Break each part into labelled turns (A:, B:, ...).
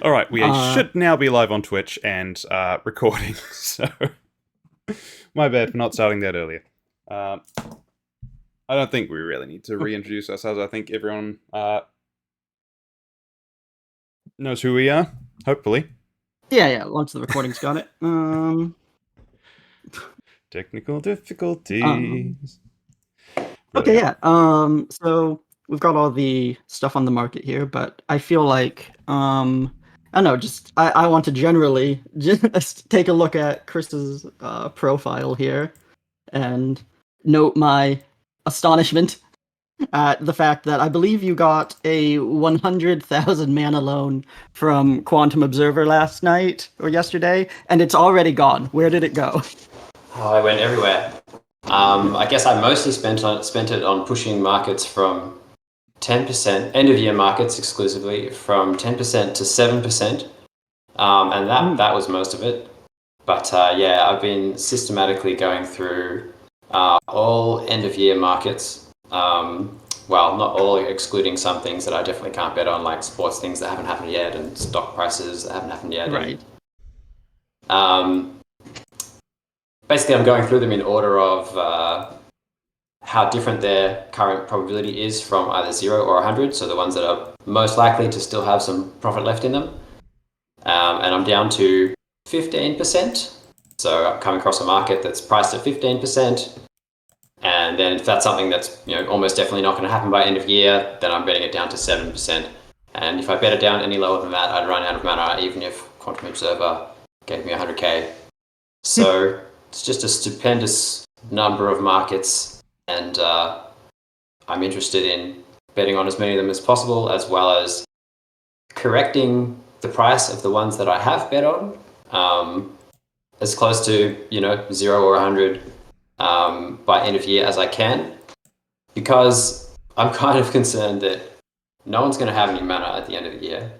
A: All right, we should now be live on Twitch and recording. So, my bad for not starting that earlier. I don't think we really need to reintroduce ourselves. I think everyone knows who we are, hopefully.
B: Yeah, once the recording's got it.
A: Technical difficulties.
B: Okay, yeah. So we've got all the stuff on the market here, but I feel like, I don't know, just I want to generally just take a look at Chris's profile here and note my astonishment at the fact that I believe you got a 100,000 mana loan from Quantum Observer last night or yesterday, and it's already gone. Where did it go?
C: Oh, I went everywhere. I guess I mostly spent it on pushing markets from 10%, end of year markets exclusively, from 10% to 7%, and that was most of it. But yeah, I've been systematically going through all end of year markets. Well, not all, excluding some things that I definitely can't bet on, like sports things that haven't happened yet and stock prices that haven't happened yet.
B: Right.
C: And, basically, I'm going through them in order of how different their current probability is from either 0 or 100, so the ones that are most likely to still have some profit left in them. And I'm down to 15%. So I'm coming across a market that's priced at 15%. And then if that's something that's almost definitely not going to happen by end of year, then I'm betting it down to 7%. And if I bet it down any lower than that, I'd run out of mana, even if Quantum Observer gave me 100k. So it's just a stupendous number of markets, and I'm interested in betting on as many of them as possible, as well as correcting the price of the ones that I have bet on as close to 0 or 100 by end of year as I can, because I'm kind of concerned that no one's going to have any mana at the end of the year,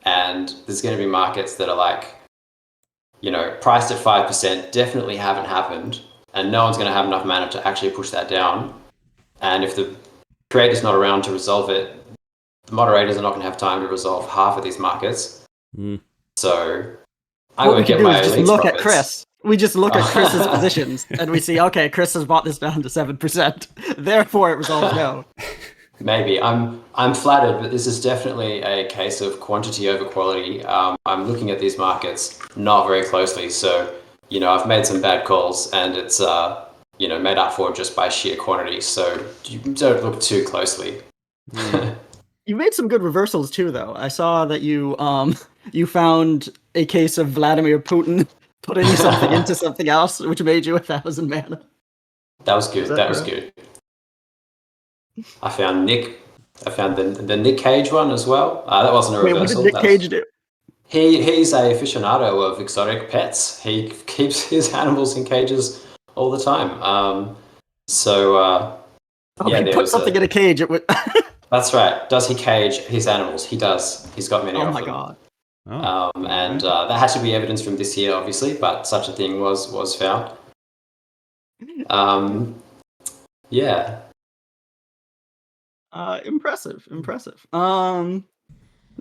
C: and there's going to be markets that are like, priced at 5%, definitely haven't happened, and no one's going to have enough mana to actually push that down. And if the creator's not around to resolve it, the moderators are not going to have time to resolve half of these markets. So I
B: What we
C: won't
B: can
C: get
B: do
C: my
B: is just
C: elite
B: look
C: profits.
B: at Chris. We just look at Chris's positions, and we see, okay, Chris has bought this down to 7%. Therefore, it resolves no.
C: Maybe. I'm flattered, but this is definitely a case of quantity over quality. I'm looking at these markets not very closely, so I've made some bad calls, and it's made up for just by sheer quantity. So you don't look too closely.
B: You made some good reversals too, though. I saw that you found a case of Vladimir Putin putting something into something else, which made you 1,000 mana.
C: That was good. That was good. I found the Nick Cage one as well. That wasn't a reversal.
B: What did Nick Cage do?
C: He's a aficionado of exotic pets. He keeps his animals in cages all the time.
B: He put something in a cage. It would.
C: That's right. Does he cage his animals? He does. He's got many of them.
B: Oh my god.
C: And that had to be evidence from this year, obviously, but such a thing was found. Yeah.
B: Impressive. Let's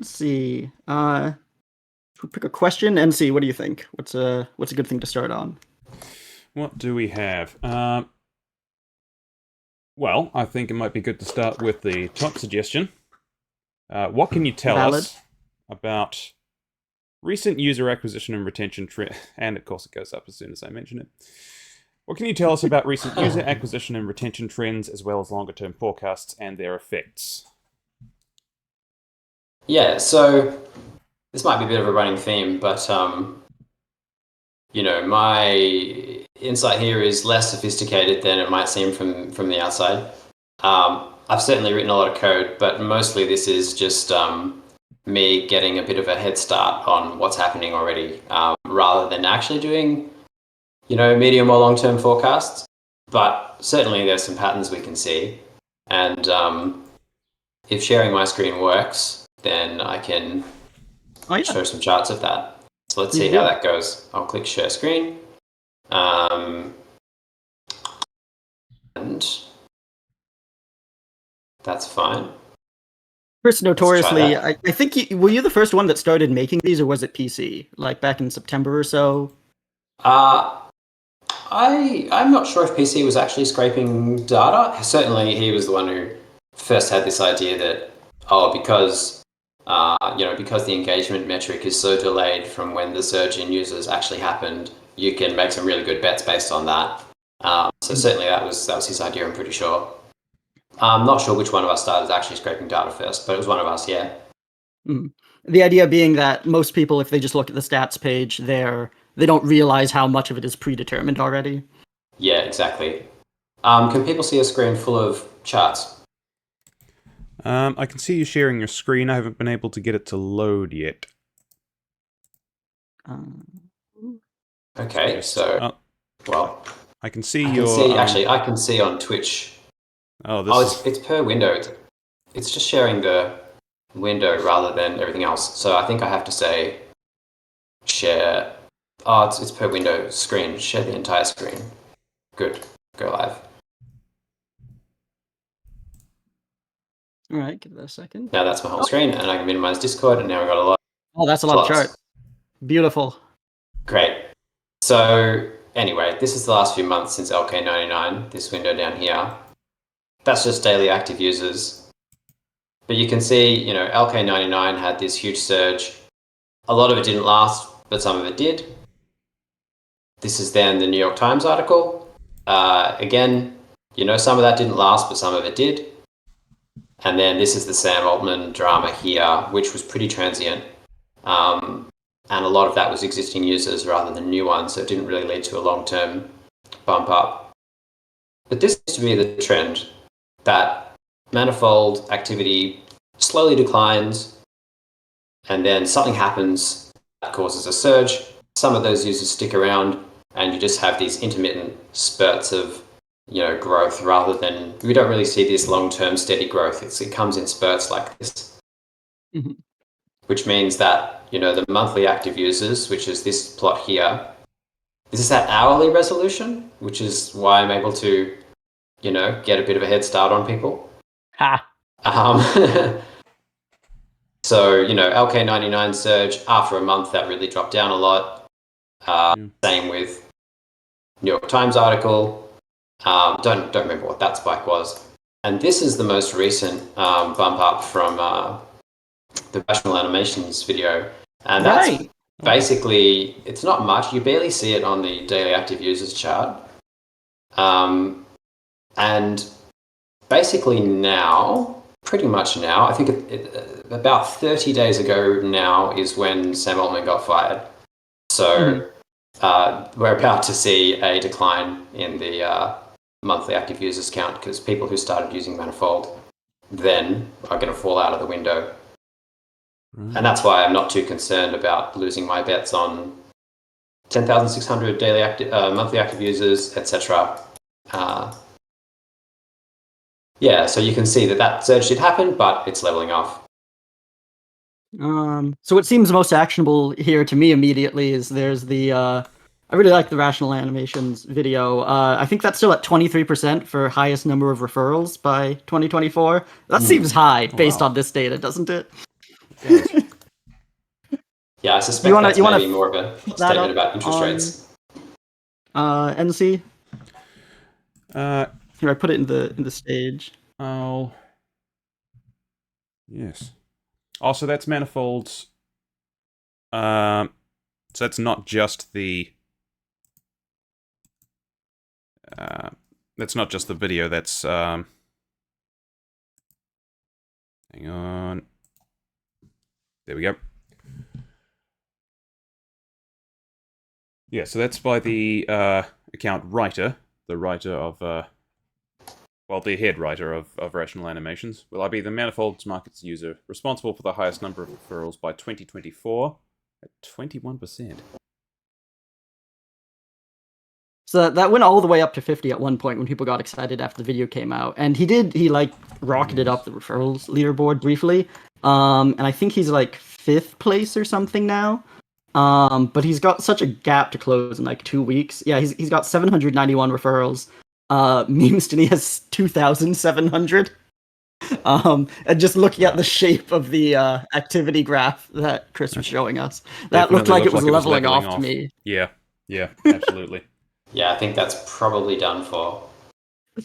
B: see. We'll pick a question and see. What do you think? What's a good thing to start on?
A: What do we have? Well, I think it might be good to start with the top suggestion. What can you tell us about recent user acquisition and retention trend? And of course, it goes up as soon as I mention it. What can you tell us about recent user acquisition and retention trends, as well as longer-term forecasts and their effects?
C: Yeah, so this might be a bit of a running theme, but my insight here is less sophisticated than it might seem from the outside. I've certainly written a lot of code, but mostly this is just me getting a bit of a head start on what's happening already, rather than actually doing, medium or long-term forecasts. But certainly there's some patterns we can see. And if sharing my screen works, then I can show some charts of that. So let's see how that goes. I'll click share screen. And that's fine.
B: Chris,
C: Let's try
B: notoriously,
C: that.
B: I think were you the first one that started making these, or was it PC? Like back in September or so?
C: I'm not sure if PC was actually scraping data. Certainly, he was the one who first had this idea that because because the engagement metric is so delayed from when the surge in users actually happened, you can make some really good bets based on that. So certainly that was his idea. I'm pretty sure. I'm not sure which one of us started actually scraping data first, but it was one of us. Yeah.
B: Mm. The idea being that most people, if they just look at the stats page, they don't realize how much of it is predetermined already.
C: Yeah, exactly. Can people see a screen full of charts?
A: I can see you sharing your screen. I haven't been able to get it to load yet.
C: Okay, well,
A: I can see
C: I can
A: your.
C: see actually. I can see on Twitch.
A: Oh, this is.
C: It's per window. It's just sharing the window rather than everything else. So I think I have to say share. Oh, it's per window screen. Share the entire screen. Good. Go live.
B: All right, give that a second.
C: Now that's my whole screen, and I can minimize Discord, and now we've got a lot.
B: Oh, that's a lot of charts. Beautiful.
C: Great. So anyway, this is the last few months since LK99. This window down here. That's just daily active users. But you can see, LK99 had this huge surge. A lot of it didn't last, but some of it did. This is then the New York Times article. Again, some of that didn't last, but some of it did. And then this is the Sam Altman drama here, which was pretty transient. And a lot of that was existing users rather than new ones, so it didn't really lead to a long-term bump up. But this seems to be the trend, that Manifold activity slowly declines, and then something happens that causes a surge. Some of those users stick around, and you just have these intermittent spurts of growth rather than, we don't really see this long-term steady growth. It comes in spurts like this, which means that the monthly active users, which is this plot here, this is at hourly resolution, which is why I'm able to get a bit of a head start on people.
B: Ha.
C: So, LK99 surge, after a month, that really dropped down a lot. Same with New York Times article. Don't remember what that spike was. And this is the most recent bump up from the Rational Animations video. And that's basically, it's not much. You barely see it on the daily active users chart. And basically now, pretty much now, I think about 30 days ago now is when Sam Altman got fired. So we're about to see a decline in the monthly active users count, because people who started using Manifold then are going to fall out of the window. Right. And that's why I'm not too concerned about losing my bets on 10,600 daily monthly active users, etc. So you can see that surge did happen, but it's leveling off.
B: So what seems most actionable here to me immediately is there's the I really like the Rational Animations video. I think that's still at 23% for highest number of referrals by 2024. That seems high based on this data, doesn't it?
C: Yeah, I suspect that's maybe more of a statement about interest rates.
B: NC? Here, I put it in the stage.
A: Oh. Yes. Oh, so that's Manifold's. So that's not just the. That's not just the video. That's. Hang on. There we go. Yeah, so that's by the account writer, the writer of. The head writer of Rational Animations. Will I be the Manifold's markets user responsible for the highest number of referrals by 2024 at 21%?
B: So that went all the way up to 50 at one point when people got excited after the video came out. And he rocketed up the referrals leaderboard briefly. And I think he's like 5th place or something now. But he's got such a gap to close in like 2 weeks. Yeah, he's got 791 referrals. Memeston has 2,700. And just looking at the shape of the activity graph that Chris was showing us, that looked
A: Definitely
B: like it was
A: looked
B: leveling off to me.
A: Yeah, absolutely.
C: Yeah, I think that's probably done for.
B: So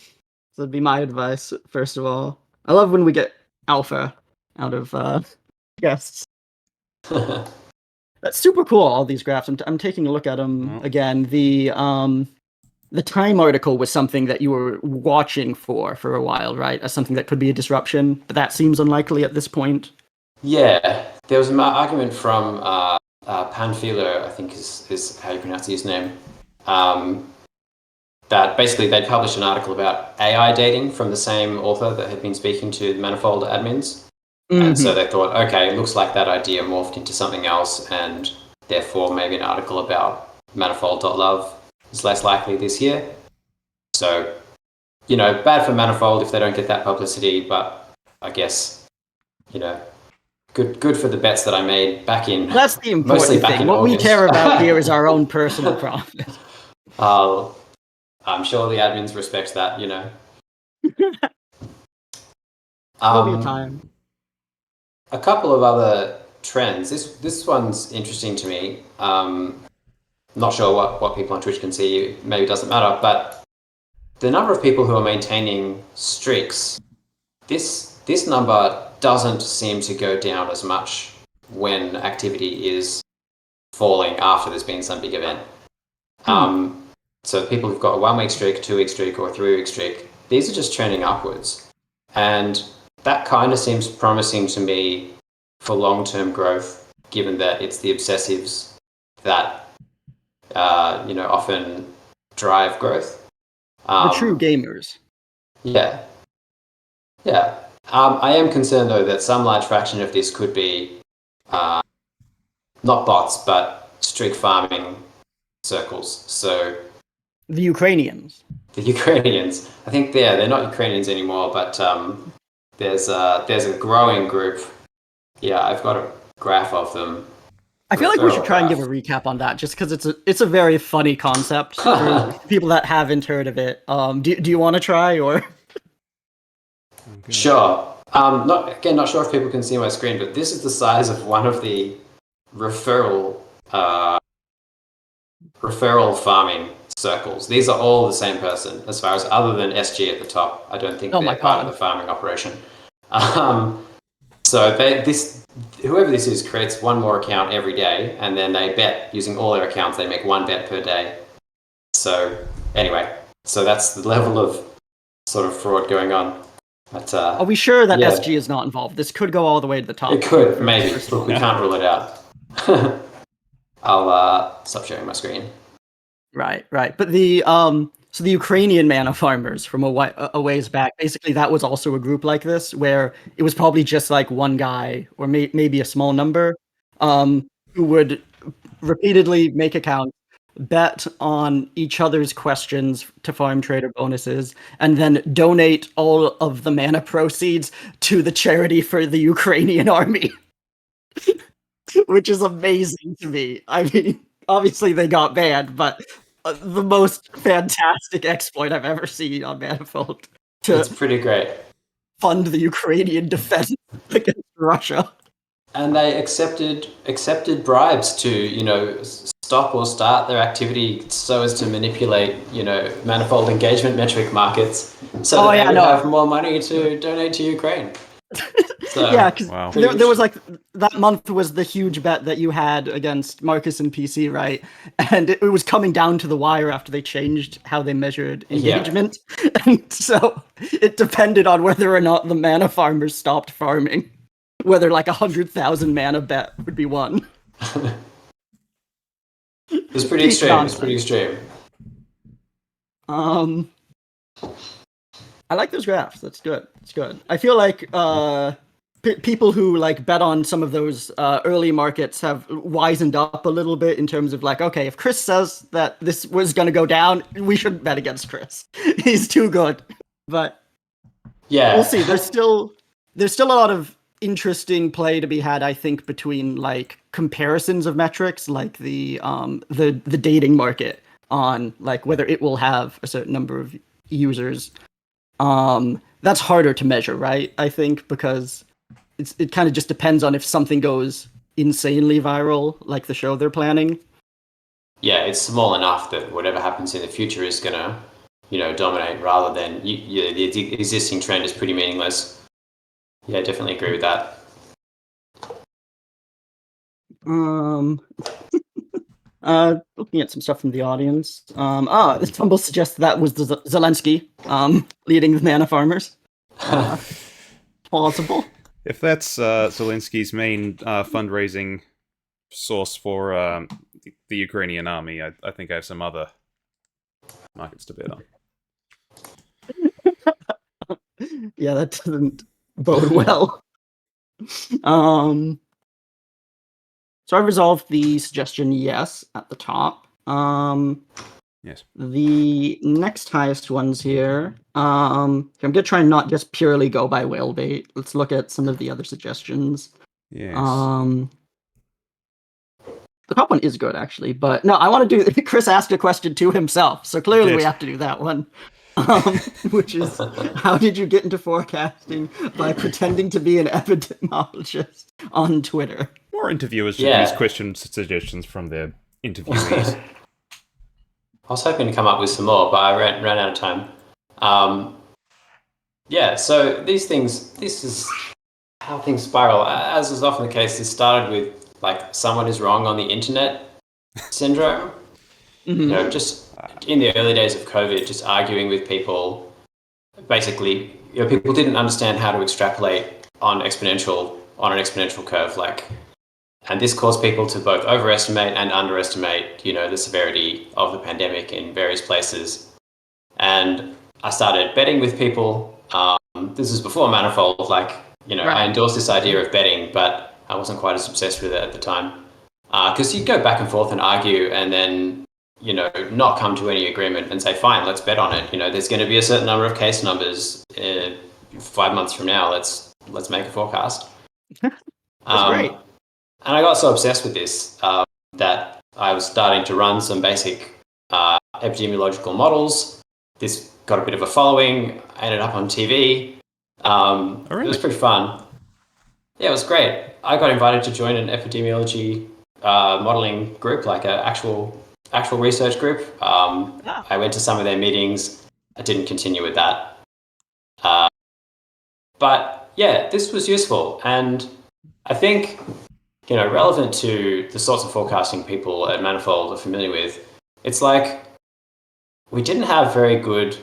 B: that'd be my advice, first of all. I love when we get alpha out of guests. That's super cool, all these graphs. I'm taking a look at them again. The Time article was something that you were watching for a while, right? As something that could be a disruption, but that seems unlikely at this point.
C: Yeah, there was an argument from Panfilo, I think is how you pronounce his name, that basically they'd published an article about AI dating from the same author that had been speaking to the Manifold admins. And so they thought, okay, it looks like that idea morphed into something else, and therefore maybe an article about Manifold.love is less likely this year. So, bad for Manifold if they don't get that publicity, but I guess, good for the bets that I made back in.
B: That's the
C: mostly
B: important
C: back
B: thing.
C: in
B: What
C: August.
B: we care about here is our own personal profit.
C: I'm sure the admins respect that,
B: There'll be a time.
C: A couple of other trends. This one's interesting to me. Not sure what people on Twitch can see. Maybe it doesn't matter, but the number of people who are maintaining streaks, this number doesn't seem to go down as much when activity is falling after there's been some big event. So people who've got a 1 week streak, 2 week streak, or 3 week streak, these are just trending upwards. And that kind of seems promising to me for long-term growth, given that it's the obsessives that often drive growth.
B: The true gamers.
C: Yeah. I am concerned though that some large fraction of this could be not bots, but streak farming circles. So
B: the Ukrainians.
C: The Ukrainians. I think they're not Ukrainians anymore, but there's a growing group. Yeah, I've got a graph of them.
B: I feel like we should try and give a recap on that, just because it's a very funny concept for people that haven't heard of it. Do you want to try or?
C: Okay. Sure. Not sure if people can see my screen, but this is the size of one of the referral farming circles. These are all the same person, as far as other than SG at the top. I don't think they're part of the farming operation. So whoever this is creates one more account every day, and then they bet using all their accounts. They make one bet per day. So anyway, that's the level of sort of fraud going on. But,
B: are we sure that SG is not involved? This could go all the way to the top.
C: It could, maybe. Look, we can't rule it out. I'll stop sharing my screen.
B: Right. But so the Ukrainian mana farmers from a ways back, basically that was also a group like this, where it was probably just like one guy or maybe a small number who would repeatedly make accounts, bet on each other's questions to farm trader bonuses, and then donate all of the mana proceeds to the charity for the Ukrainian army. Which is amazing to me. I mean, obviously they got banned, but the most fantastic exploit I've ever seen on Manifold.
C: It's pretty great.
B: Fund the Ukrainian defense against Russia.
C: And they accepted bribes to, stop or start their activity so as to manipulate, Manifold engagement metric markets so that they would have more money to donate to Ukraine. So,
B: yeah, because there was like that month was the huge bet that you had against Marcus and PC, right? And it was coming down to the wire after they changed how they measured engagement. Yeah. And so it depended on whether or not the mana farmers stopped farming, whether like 100,000 mana bet would be won.
C: It's pretty extreme.
B: I like those graphs. That's good. It's good. I feel like people who like bet on some of those early markets have wisened up a little bit in terms of like, okay, if Chris says that this was going to go down, we shouldn't bet against Chris. He's too good. But we'll see. There's still a lot of interesting play to be had, I think, between like comparisons of metrics, like the dating market on like whether it will have a certain number of users that's harder to measure, right? I think because it kind of just depends on if something goes insanely viral, like the show they're planning.
C: Yeah, it's small enough that whatever happens in the future is gonna, dominate rather than the existing trend is pretty meaningless. Yeah, definitely agree with that.
B: Looking at some stuff from the audience. Tumble suggests that was Zelensky, leading the Mana Farmers. Plausible.
A: If that's Zelensky's main fundraising source for the Ukrainian army, I think I have some other markets to bet on.
B: Yeah, that doesn't bode well. So I resolved the suggestion yes at the top.
A: Yes.
B: The next highest ones here. I'm gonna try and not just purely go by whale bait. Let's look at some of the other suggestions.
A: Yes.
B: The top one is good actually, but no, I want to do. Chris asked a question to himself, so clearly we have to do that one. Which is, how did you get into forecasting by pretending to be an epidemiologist on Twitter?
A: More interviewers should use question suggestions from their interviewees.
C: I was hoping to come up with some more, but I ran out of time. So this is how things spiral. As is often the case, this started with like someone is wrong on the internet syndrome.
B: Mm-hmm.
C: Just in the early days of COVID, just arguing with people. Basically, people didn't understand how to extrapolate on an exponential curve, and this caused people to both overestimate and underestimate, the severity of the pandemic in various places. And I started betting with people. This is before Manifold. Right. I endorsed this idea of betting, but I wasn't quite as obsessed with it at the time. Because you go back and forth and argue, and then not come to any agreement and say, fine, let's bet on it. There's going to be a certain number of case numbers 5 months from now. Let's make a forecast.
B: That's great.
C: And I got so obsessed with this that I was starting to run some basic epidemiological models. This got a bit of a following. I ended up on TV. It was pretty fun. Yeah, it was great. I got invited to join an epidemiology modeling group, like an actual research group. I went to some of their meetings. I didn't continue with that. But yeah, this was useful. And I think, relevant to the sorts of forecasting people at Manifold are familiar with, it's like we didn't have very good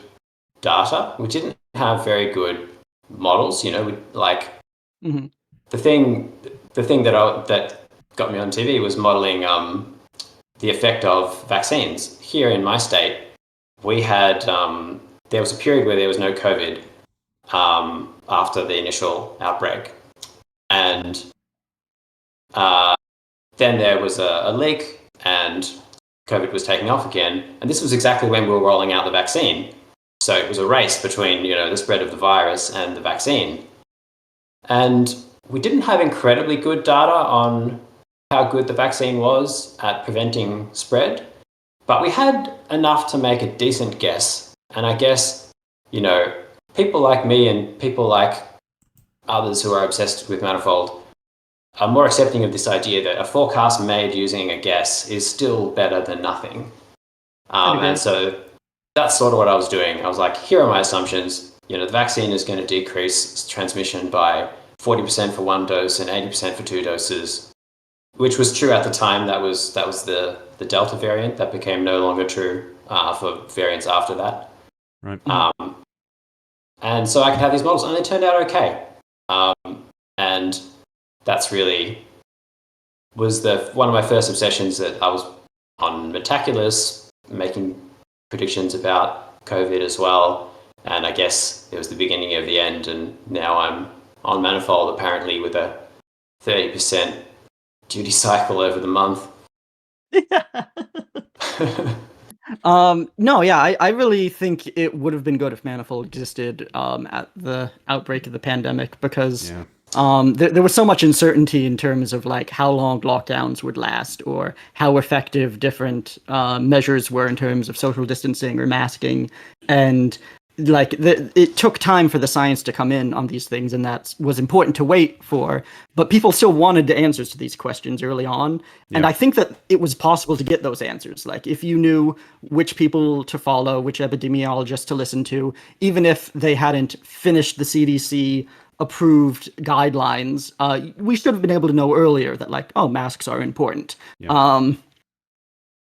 C: data. We didn't have very good models.
B: Mm-hmm.
C: The thing that got me on TV was modeling the effect of vaccines. Here in my state, we had there was a period where there was no COVID after the initial outbreak, and then there was a leak, and COVID was taking off again. And this was exactly when we were rolling out the vaccine. So it was a race between the spread of the virus and the vaccine, and we didn't have incredibly good data on how good the vaccine was at preventing spread, but we had enough to make a decent guess. And I guess, people like me and people like others who are obsessed with Manifold are more accepting of this idea that a forecast made using a guess is still better than nothing. And so that's sort of what I was doing. I was like, here are my assumptions. The vaccine is going to decrease transmission by 40% for one dose and 80% for 2 doses, which was true at the time. That was the Delta variant. That became no longer true for variants after that.
A: Right.
C: And so I could have these models, and they turned out okay. And that's really was one of my first obsessions, that I was on Metaculus making predictions about COVID as well. And I guess it was the beginning of the end, and now I'm on Manifold apparently with a 30% duty cycle over the month.
B: I really think it would have been good if Manifold existed at the outbreak of the pandemic, because there was so much uncertainty in terms of like how long lockdowns would last, or how effective different measures were in terms of social distancing or masking. And it took time for the science to come in on these things, and that was important to wait for. But people still wanted the answers to these questions early on, and
A: Yeah.
B: I think that it was possible to get those answers. Like if you knew which people to follow, which epidemiologists to listen to, even if they hadn't finished the CDC approved guidelines, we should have been able to know earlier that like, oh, masks are important.
A: Yeah.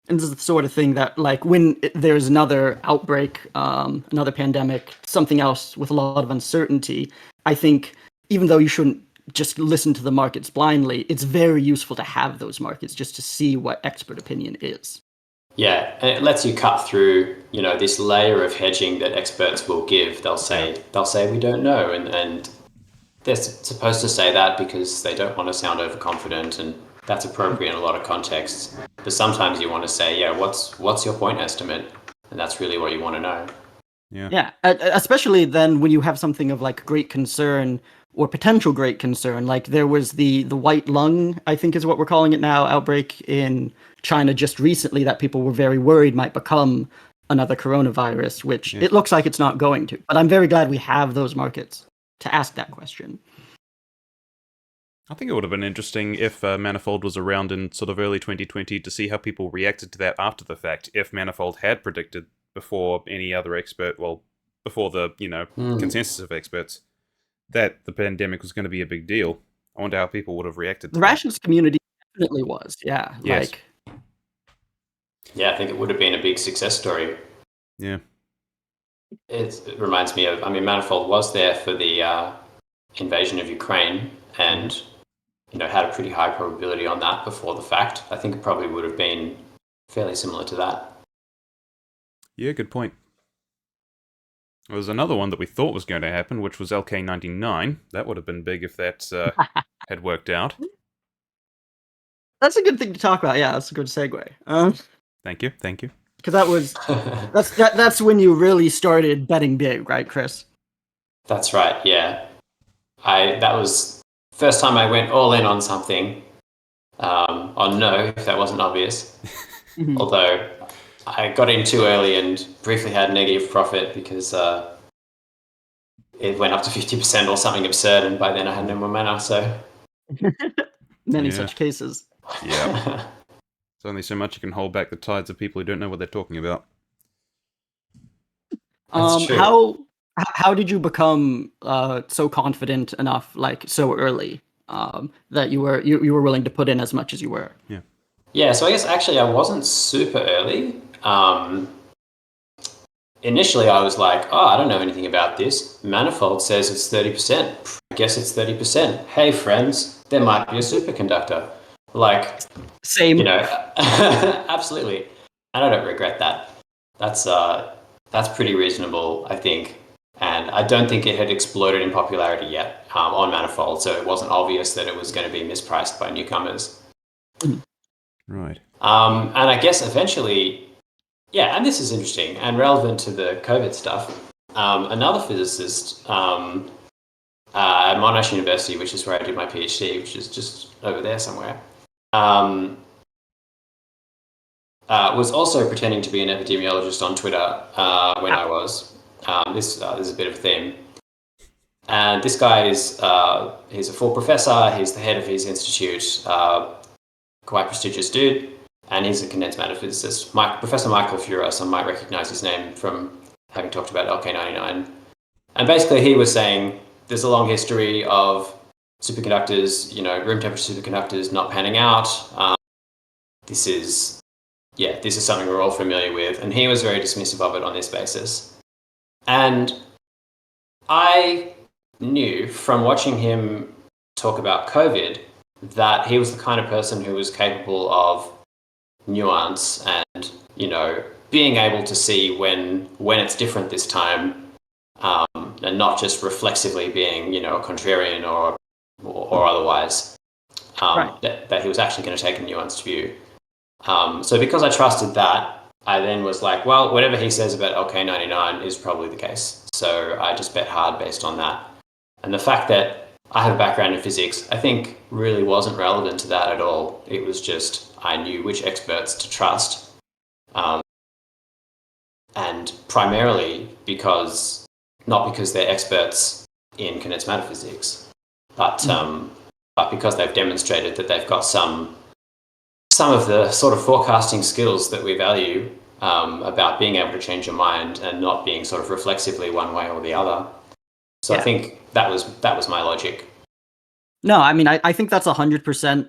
B: And this is the sort of thing that, like, when there's another outbreak, another pandemic, something else with a lot of uncertainty, I think even though you shouldn't just listen to the markets blindly, it's very useful to have those markets just to see what expert opinion is.
C: Yeah, and it lets you cut through, this layer of hedging that experts will give. They'll say we don't know, and they're supposed to say that because they don't want to sound overconfident, and that's appropriate in a lot of contexts. But sometimes you want to say, what's your point estimate? And that's really what you want to know.
B: Yeah, especially then when you have something of like great concern or potential great concern. Like there was the white lung, I think is what we're calling it now, outbreak in China just recently that people were very worried might become another coronavirus, which it looks like it's not going to. But I'm very glad we have those markets to ask that question.
A: I think it would have been interesting if Manifold was around in sort of early 2020 to see how people reacted to that after the fact. If Manifold had predicted before any other expert, before the, consensus of experts, that the pandemic was going to be a big deal. I wonder how people would have reacted to
B: The rations community definitely was, yeah.
A: Yes.
C: Yeah, I think it would have been a big success story.
A: Yeah.
C: It reminds me of, Manifold was there for the invasion of Ukraine and, had a pretty high probability on that before the fact. I think it probably would have been fairly similar to that.
A: Yeah, good point. There was another one that we thought was going to happen, which was LK99. That would have been big if that had worked out.
B: That's a good thing to talk about. Yeah, that's a good segue.
A: Thank you.
B: Because that's when you really started betting big, right, Chris?
C: That's right. Yeah, that was first time I went all in on something. On no, if that wasn't obvious. Although I got in too early and briefly had negative profit because it went up to 50% or something absurd, and by then I had no more mana. So
B: many such cases.
A: Yeah. There's only so much you can hold back the tides of people who don't know what they're talking about.
C: That's true.
B: How did you become so confident enough, like so early, that you were willing to put in as much as you were?
C: Yeah. So I guess actually I wasn't super early. Initially I was like, I don't know anything about this. Manifold says it's 30%. I guess it's 30%. Hey friends, there might be a superconductor. Like,
B: same.
C: Absolutely. And I don't regret that. That's pretty reasonable, I think. And I don't think it had exploded in popularity yet on Manifold, so it wasn't obvious that it was going to be mispriced by newcomers.
A: Right.
C: And I guess eventually, and this is interesting and relevant to the COVID stuff. Another physicist at Monash University, which is where I did my PhD, which is just over there somewhere, was also pretending to be an epidemiologist on Twitter when I was. This is a bit of a theme. And this guy he's a full professor. He's the head of his institute, quite prestigious dude. And he's a condensed matter physicist. Professor Michael Fura, some might recognize his name from having talked about LK99. And basically he was saying there's a long history of superconductors, room temperature superconductors not panning out. This is something we're all familiar with. And he was very dismissive of it on this basis. And I knew from watching him talk about COVID that he was the kind of person who was capable of nuance and, being able to see when it's different this time, and not just reflexively being, a contrarian or otherwise,
B: Right.
C: that he was actually going to take a nuanced view. So because I trusted that, I then was like, well, whatever he says about LK99 is probably the case. So I just bet hard based on that. And the fact that I have a background in physics, I think really wasn't relevant to that at all. It was just I knew which experts to trust. and primarily not because they're experts in condensed matter physics, but because they've demonstrated that they've got some of the sort of forecasting skills that we value, about being able to change your mind and not being sort of reflexively one way or the other. So I think that was my logic.
B: No, I mean, I think that's 100%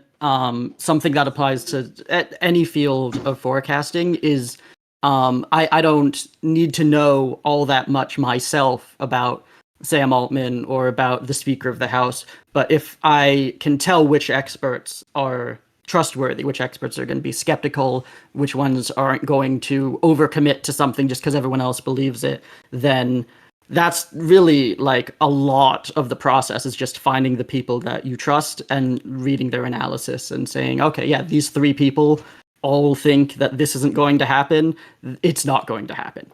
B: something that applies to any field of forecasting. Is I don't need to know all that much myself about Sam Altman or about the Speaker of the House, but if I can tell which experts are trustworthy, which experts are going to be skeptical, which ones aren't going to overcommit to something just because everyone else believes it, then that's really like a lot of the process is just finding the people that you trust and reading their analysis and saying, okay, yeah, these three people all think that this isn't going to happen. It's not going to happen.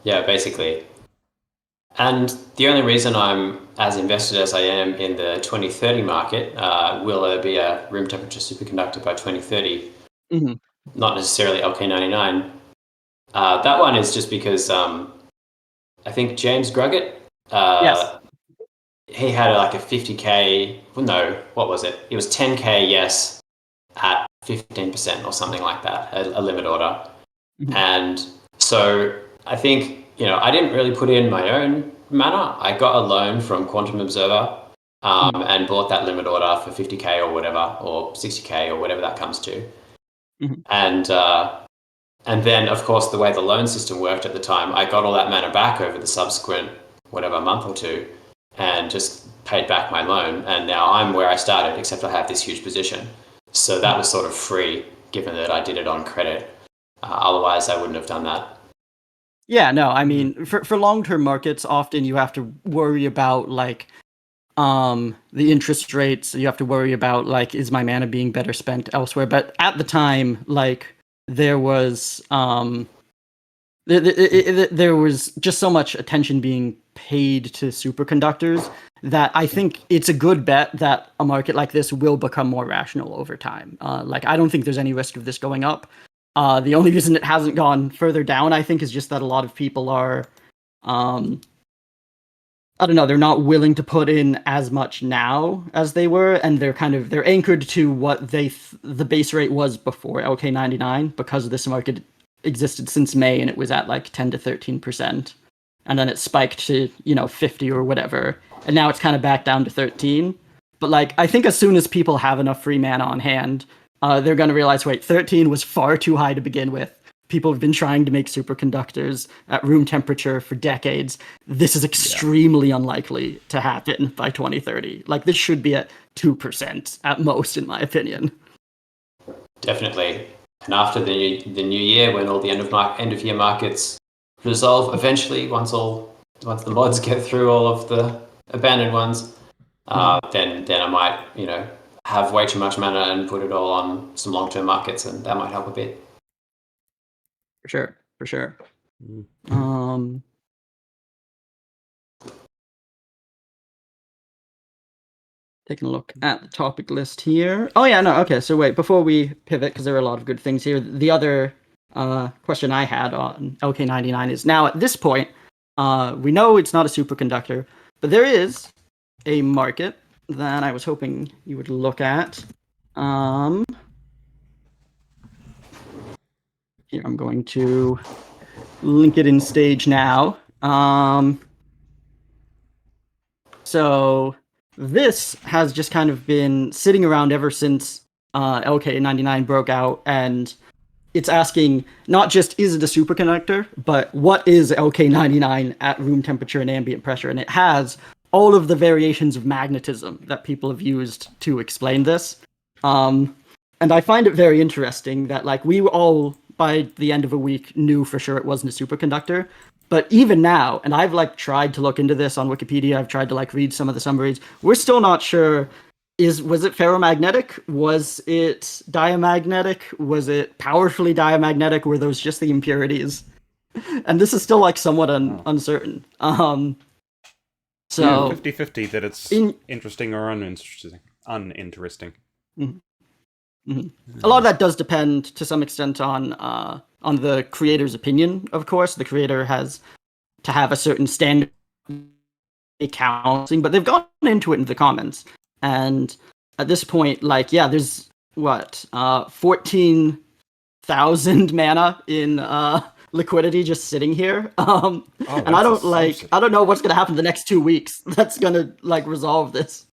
C: Yeah, basically. And the only reason I'm as invested as I am in the 2030 market, will there be a room temperature superconductor by 2030?
B: Mm-hmm.
C: Not necessarily LK99. That one is just because I think James Gruggett,
B: Yes.
C: he had like a 50K, no, what was it? It was 10K yes at 15% or something like that, a limit order.
B: Mhm.
C: And so I think, I didn't really put in my own mana. I got a loan from Quantum Observer, and bought that limit order for 50K or whatever, or 60K or whatever that comes to.
B: Mhm.
C: And then, of course, the way the loan system worked at the time, I got all that mana back over the subsequent, whatever, month or two, and just paid back my loan. And now I'm where I started, except I have this huge position. So that was sort of free, given that I did it on credit. Otherwise, I wouldn't have done that.
B: Yeah, no, I mean, for long-term markets, often you have to worry about like the interest rates. You have to worry about like, is my mana being better spent elsewhere? But at the time, like there was there was just so much attention being paid to superconductors that I think it's a good bet that a market like this will become more rational over time. Like I don't think there's any risk of this going up. The only reason it hasn't gone further down, I think, is just that a lot of people are, I don't know, they're not willing to put in as much now as they were, and they're anchored to what the base rate was before LK99, because this market existed since May and it was at like 10 to 13%, and then it spiked to 50 or whatever, and now it's kind of back down to 13. But like I think as soon as people have enough free mana on hand, they're going to realize, wait, 13 was far too high to begin with. People have been trying to make superconductors at room temperature for decades. This is extremely unlikely to happen by 2030. Like, this should be at 2% at most, in my opinion.
C: Definitely. And after the new year, when all the end of year markets resolve eventually, once the mods get through all of the abandoned ones, then I might, have way too much mana and put it all on some long-term markets, and that might help a bit.
B: For sure. Taking a look at the topic list here. Oh yeah, no, okay. So wait, before we pivot, because there are a lot of good things here. The other question I had on LK99 is, now at this point, we know it's not a superconductor, but there is a market that I was hoping you would look at. Here, I'm going to link it in stage now. So this has just kind of been sitting around ever since LK99 broke out, and it's asking not just is it a superconductor, but what is LK99 at room temperature and ambient pressure? And it has all of the variations of magnetism that people have used to explain this. And I find it very interesting that like we all, by the end of a week, knew for sure it wasn't a superconductor. But even now, and I've like tried to look into this on Wikipedia, I've tried to like read some of the summaries, we're still not sure. Was it ferromagnetic? Was it diamagnetic? Was it powerfully diamagnetic? Were those just the impurities? And this is still like somewhat uncertain. So
A: 50-50 that it's interesting or uninteresting.
B: Mm-hmm. A lot of that does depend to some extent on on the creator's opinion, of course. The creator has to have a certain standard accounting, but they've gone into it in the comments. And at this point, like, yeah, there's 14,000 mana in liquidity just sitting here. And I don't know what's gonna happen the next 2 weeks that's gonna like resolve this.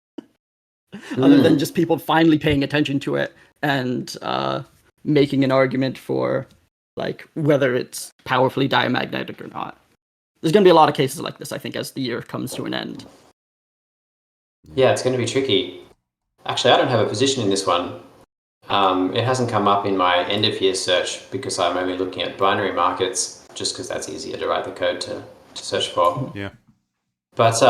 B: Other than just people finally paying attention to it and making an argument for like whether it's powerfully diamagnetic or not. There's going to be a lot of cases like this, I think, as the year comes to an end.
C: Yeah, it's going to be tricky. Actually, I don't have a position in this one. It hasn't come up in my end of year search because I'm only looking at binary markets, just because that's easier to write the code to search for.
A: Yeah.
C: But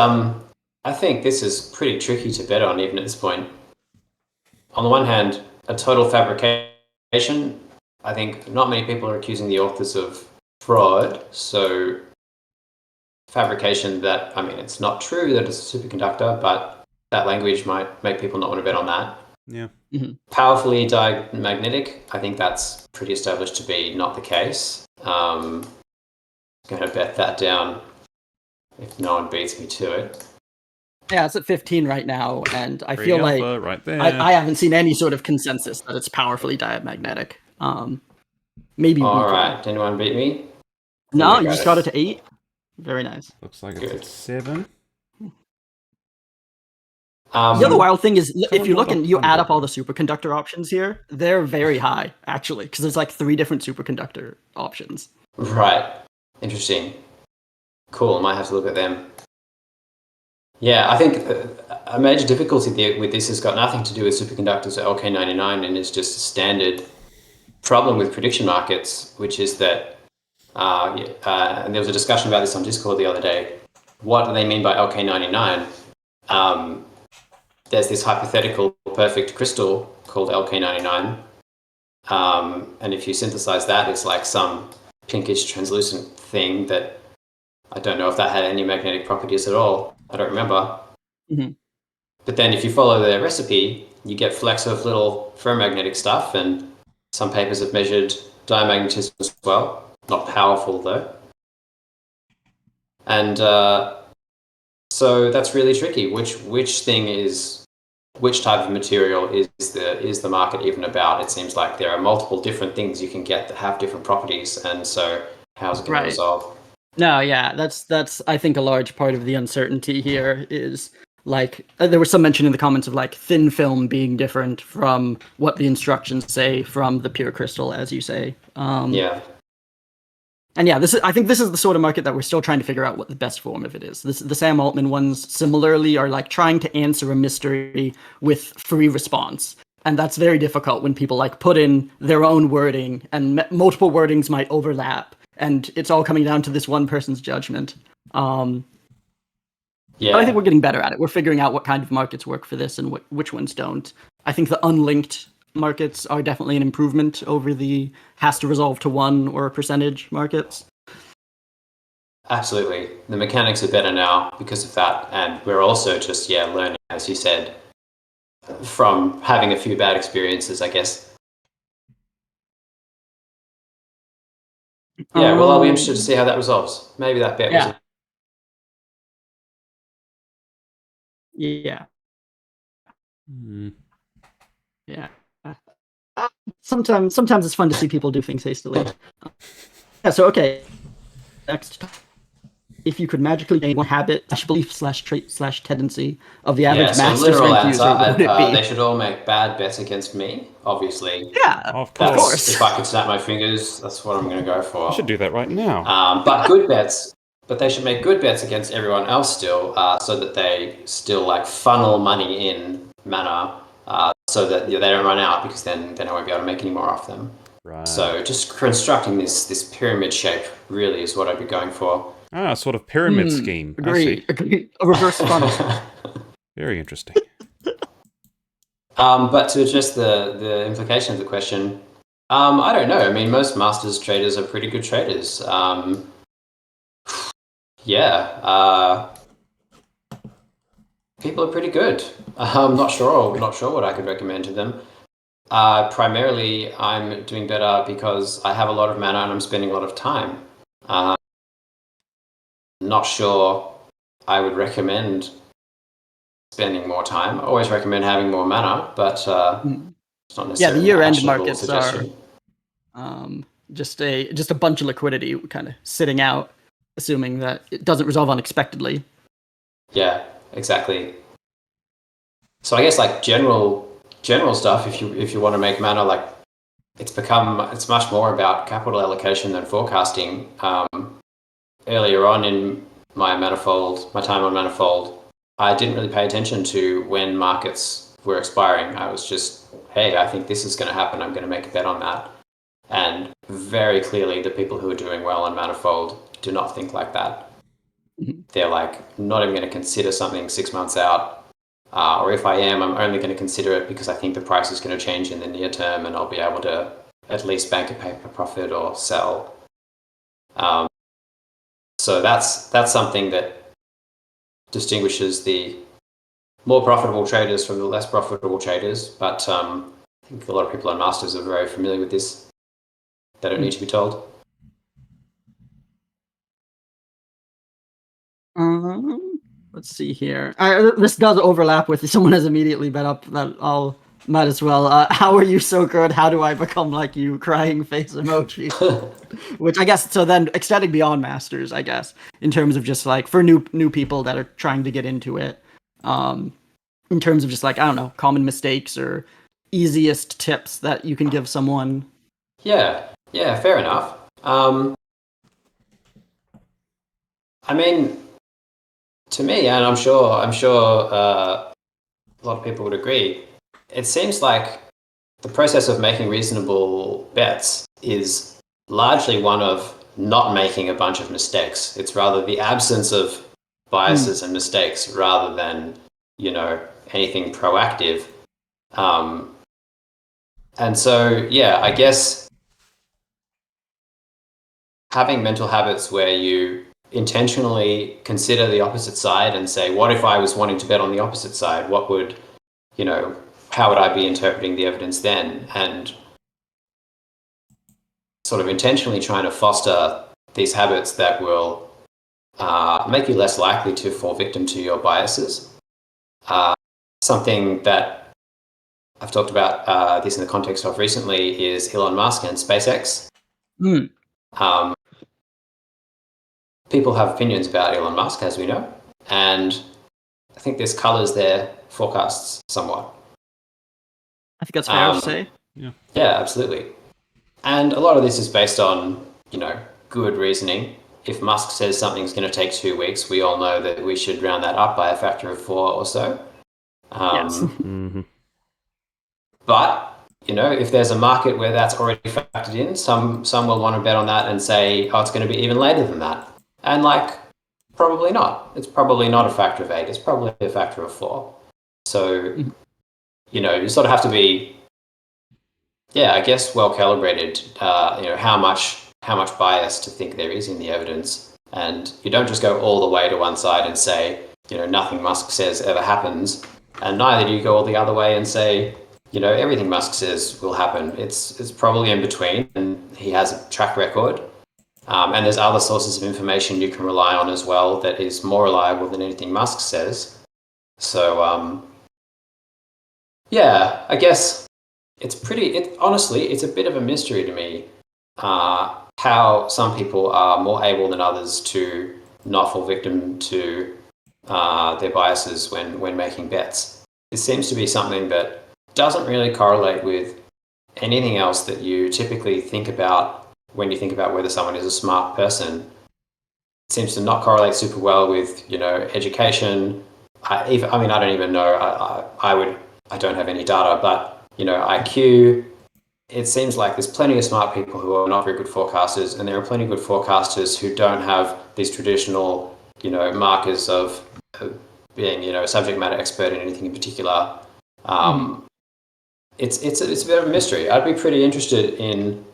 C: I think this is pretty tricky to bet on, even at this point. On the one hand, a total fabrication. I think not many people are accusing the authors of fraud. So fabrication that, I mean, it's not true that it's a superconductor, but that language might make people not want to bet on that.
A: Yeah.
B: Mm-hmm.
C: Powerfully diamagnetic, I think that's pretty established to be not the case. Going to bet that down if no one beats me to it.
B: Yeah, it's at 15 right now, and I feel like
A: right there.
B: I haven't seen any sort of consensus that it's powerfully diamagnetic. Maybe
C: All
B: weaker.
C: right, did anyone beat me?
B: No, you just got it to 8. Very nice.
A: Looks like it's at 7.
B: The other wild thing is, if you look and you add
A: 100.
B: up all the superconductor options here, they're very high, actually, because there's like 3 different superconductor options.
C: Right. Interesting. Cool, I might have to look at them. Yeah, I think a major difficulty with this has got nothing to do with superconductors or LK99, and it's just a standard problem with prediction markets, which is that, and there was a discussion about this on Discord the other day. What do they mean by LK99? There's this hypothetical perfect crystal called LK99, and if you synthesize that, it's like some pinkish translucent thing that I don't know if that had any magnetic properties at all. I don't remember.
B: Mm-hmm.
C: But then if you follow the recipe, you get flecks of little ferromagnetic stuff, and some papers have measured diamagnetism as well. Not powerful though. And so that's really tricky. Which type of material is the market even about? It seems like there are multiple different things you can get that have different properties, and so how's it going to resolve?
B: No, yeah, that's I think a large part of the uncertainty here is like there was some mention in the comments of like thin film being different from what the instructions say from the pure crystal, as you say.
C: Yeah.
B: And yeah, I think this is the sort of market that we're still trying to figure out what the best form of it is. The Sam Altman ones similarly are like trying to answer a mystery with free response. And that's very difficult when people like put in their own wording and multiple wordings might overlap. And it's all coming down to this one person's judgment. But I think we're getting better at it. We're figuring out what kind of markets work for this and which ones don't. I think the unlinked markets are definitely an improvement over the has to resolve to 1 or a percentage markets.
C: Absolutely. The mechanics are better now because of that. And we're also just, learning, as you said, from having a few bad experiences, I guess. Yeah, well, I'll be interested to see how that resolves. Maybe that bet was...
B: Yeah.
A: Mm.
B: Yeah. Sometimes it's fun to see people do things hastily. Yeah, so okay. Next. If you could magically gain one habit, belief /trait /tendency of the average master strength user, what would it be?
C: They should all make bad bets against me, obviously.
B: Yeah,
A: of course.
C: If I could snap my fingers, that's what I'm going to go for.
A: I should do that right now.
C: But good bets. But they should make good bets against everyone else still, so that they still like funnel money in mana, so that they don't run out, because then I won't be able to make any more off them.
A: Right.
C: So just constructing this pyramid shape really is what I'd be going for.
A: Ah, sort of pyramid scheme.
B: Agree. A reverse funnel.
A: Very interesting.
C: But to address the implication of the question, I don't know. I mean, most masters traders are pretty good traders. People are pretty good. I'm not sure what I could recommend to them. Primarily, I'm doing better because I have a lot of mana and I'm spending a lot of time. Not sure I would recommend spending more time. I always recommend having more mana, but it's not necessarily
B: the year-end
C: actionable
B: markets
C: suggestion.
B: are just a bunch of liquidity kind of sitting out, assuming that it doesn't resolve unexpectedly.
C: Yeah, exactly. So I guess like general stuff, if you want to make mana, like it's much more about capital allocation than forecasting. Earlier on in my time on Manifold, I didn't really pay attention to when markets were expiring. I was just, hey, I think this is going to happen. I'm going to make a bet on that. And very clearly, the people who are doing well on Manifold do not think like that. They're like, not even going to consider something 6 months out. Or if I am, I'm only going to consider it because I think the price is going to change in the near term and I'll be able to at least bank a paper profit or sell. So that's something that distinguishes the more profitable traders from the less profitable traders. But I think a lot of people on Masters are very familiar with this. They don't need to be told.
B: Let's see here. This does overlap with someone has immediately bet up that I'll might as well. How are you so good? How do I become like you? Crying face emoji. Which I guess so. Then extending beyond Masters, I guess, in terms of just like for new people that are trying to get into it, in terms of just like I don't know, common mistakes or easiest tips that you can give someone.
C: Yeah, fair enough. I mean, to me, and I'm sure a lot of people would agree, it seems like the process of making reasonable bets is largely one of not making a bunch of mistakes. It's rather the absence of biases and mistakes rather than, anything proactive. And so, yeah, I guess having mental habits where you intentionally consider the opposite side and say, what if I was wanting to bet on the opposite side? What would, how would I be interpreting the evidence then? And sort of intentionally trying to foster these habits that will make you less likely to fall victim to your biases. Something that I've talked about this in the context of recently is Elon Musk and SpaceX. People have opinions about Elon Musk, as we know, and I think this colours their forecasts somewhat.
B: I think that's fair to say.
C: Yeah, absolutely. And a lot of this is based on, good reasoning. If Musk says something's going to take 2 weeks, we all know that we should round that up by a factor of 4 or so.
B: Yes.
C: But, if there's a market where that's already factored in, some will want to bet on that and say, oh, it's going to be even later than that. And probably not. It's probably not a factor of 8. It's probably a factor of 4. So, you sort of have to be, I guess, well calibrated. How much bias to think there is in the evidence, and you don't just go all the way to one side and say, nothing Musk says ever happens, and neither do you go all the other way and say, everything Musk says will happen. It's probably in between, and he has a track record. And there's other sources of information you can rely on as well that is more reliable than anything Musk says. So, I guess honestly, it's a bit of a mystery to me how some people are more able than others to not fall victim to their biases when making bets. It seems to be something that doesn't really correlate with anything else that you typically think about when you think about whether someone is a smart person. It seems to not correlate super well with, education. I don't even know. I don't have any data, but, IQ. It seems like there's plenty of smart people who are not very good forecasters, and there are plenty of good forecasters who don't have these traditional, markers of being, a subject matter expert in anything in particular. It's a bit of a mystery. I'd be pretty interested in,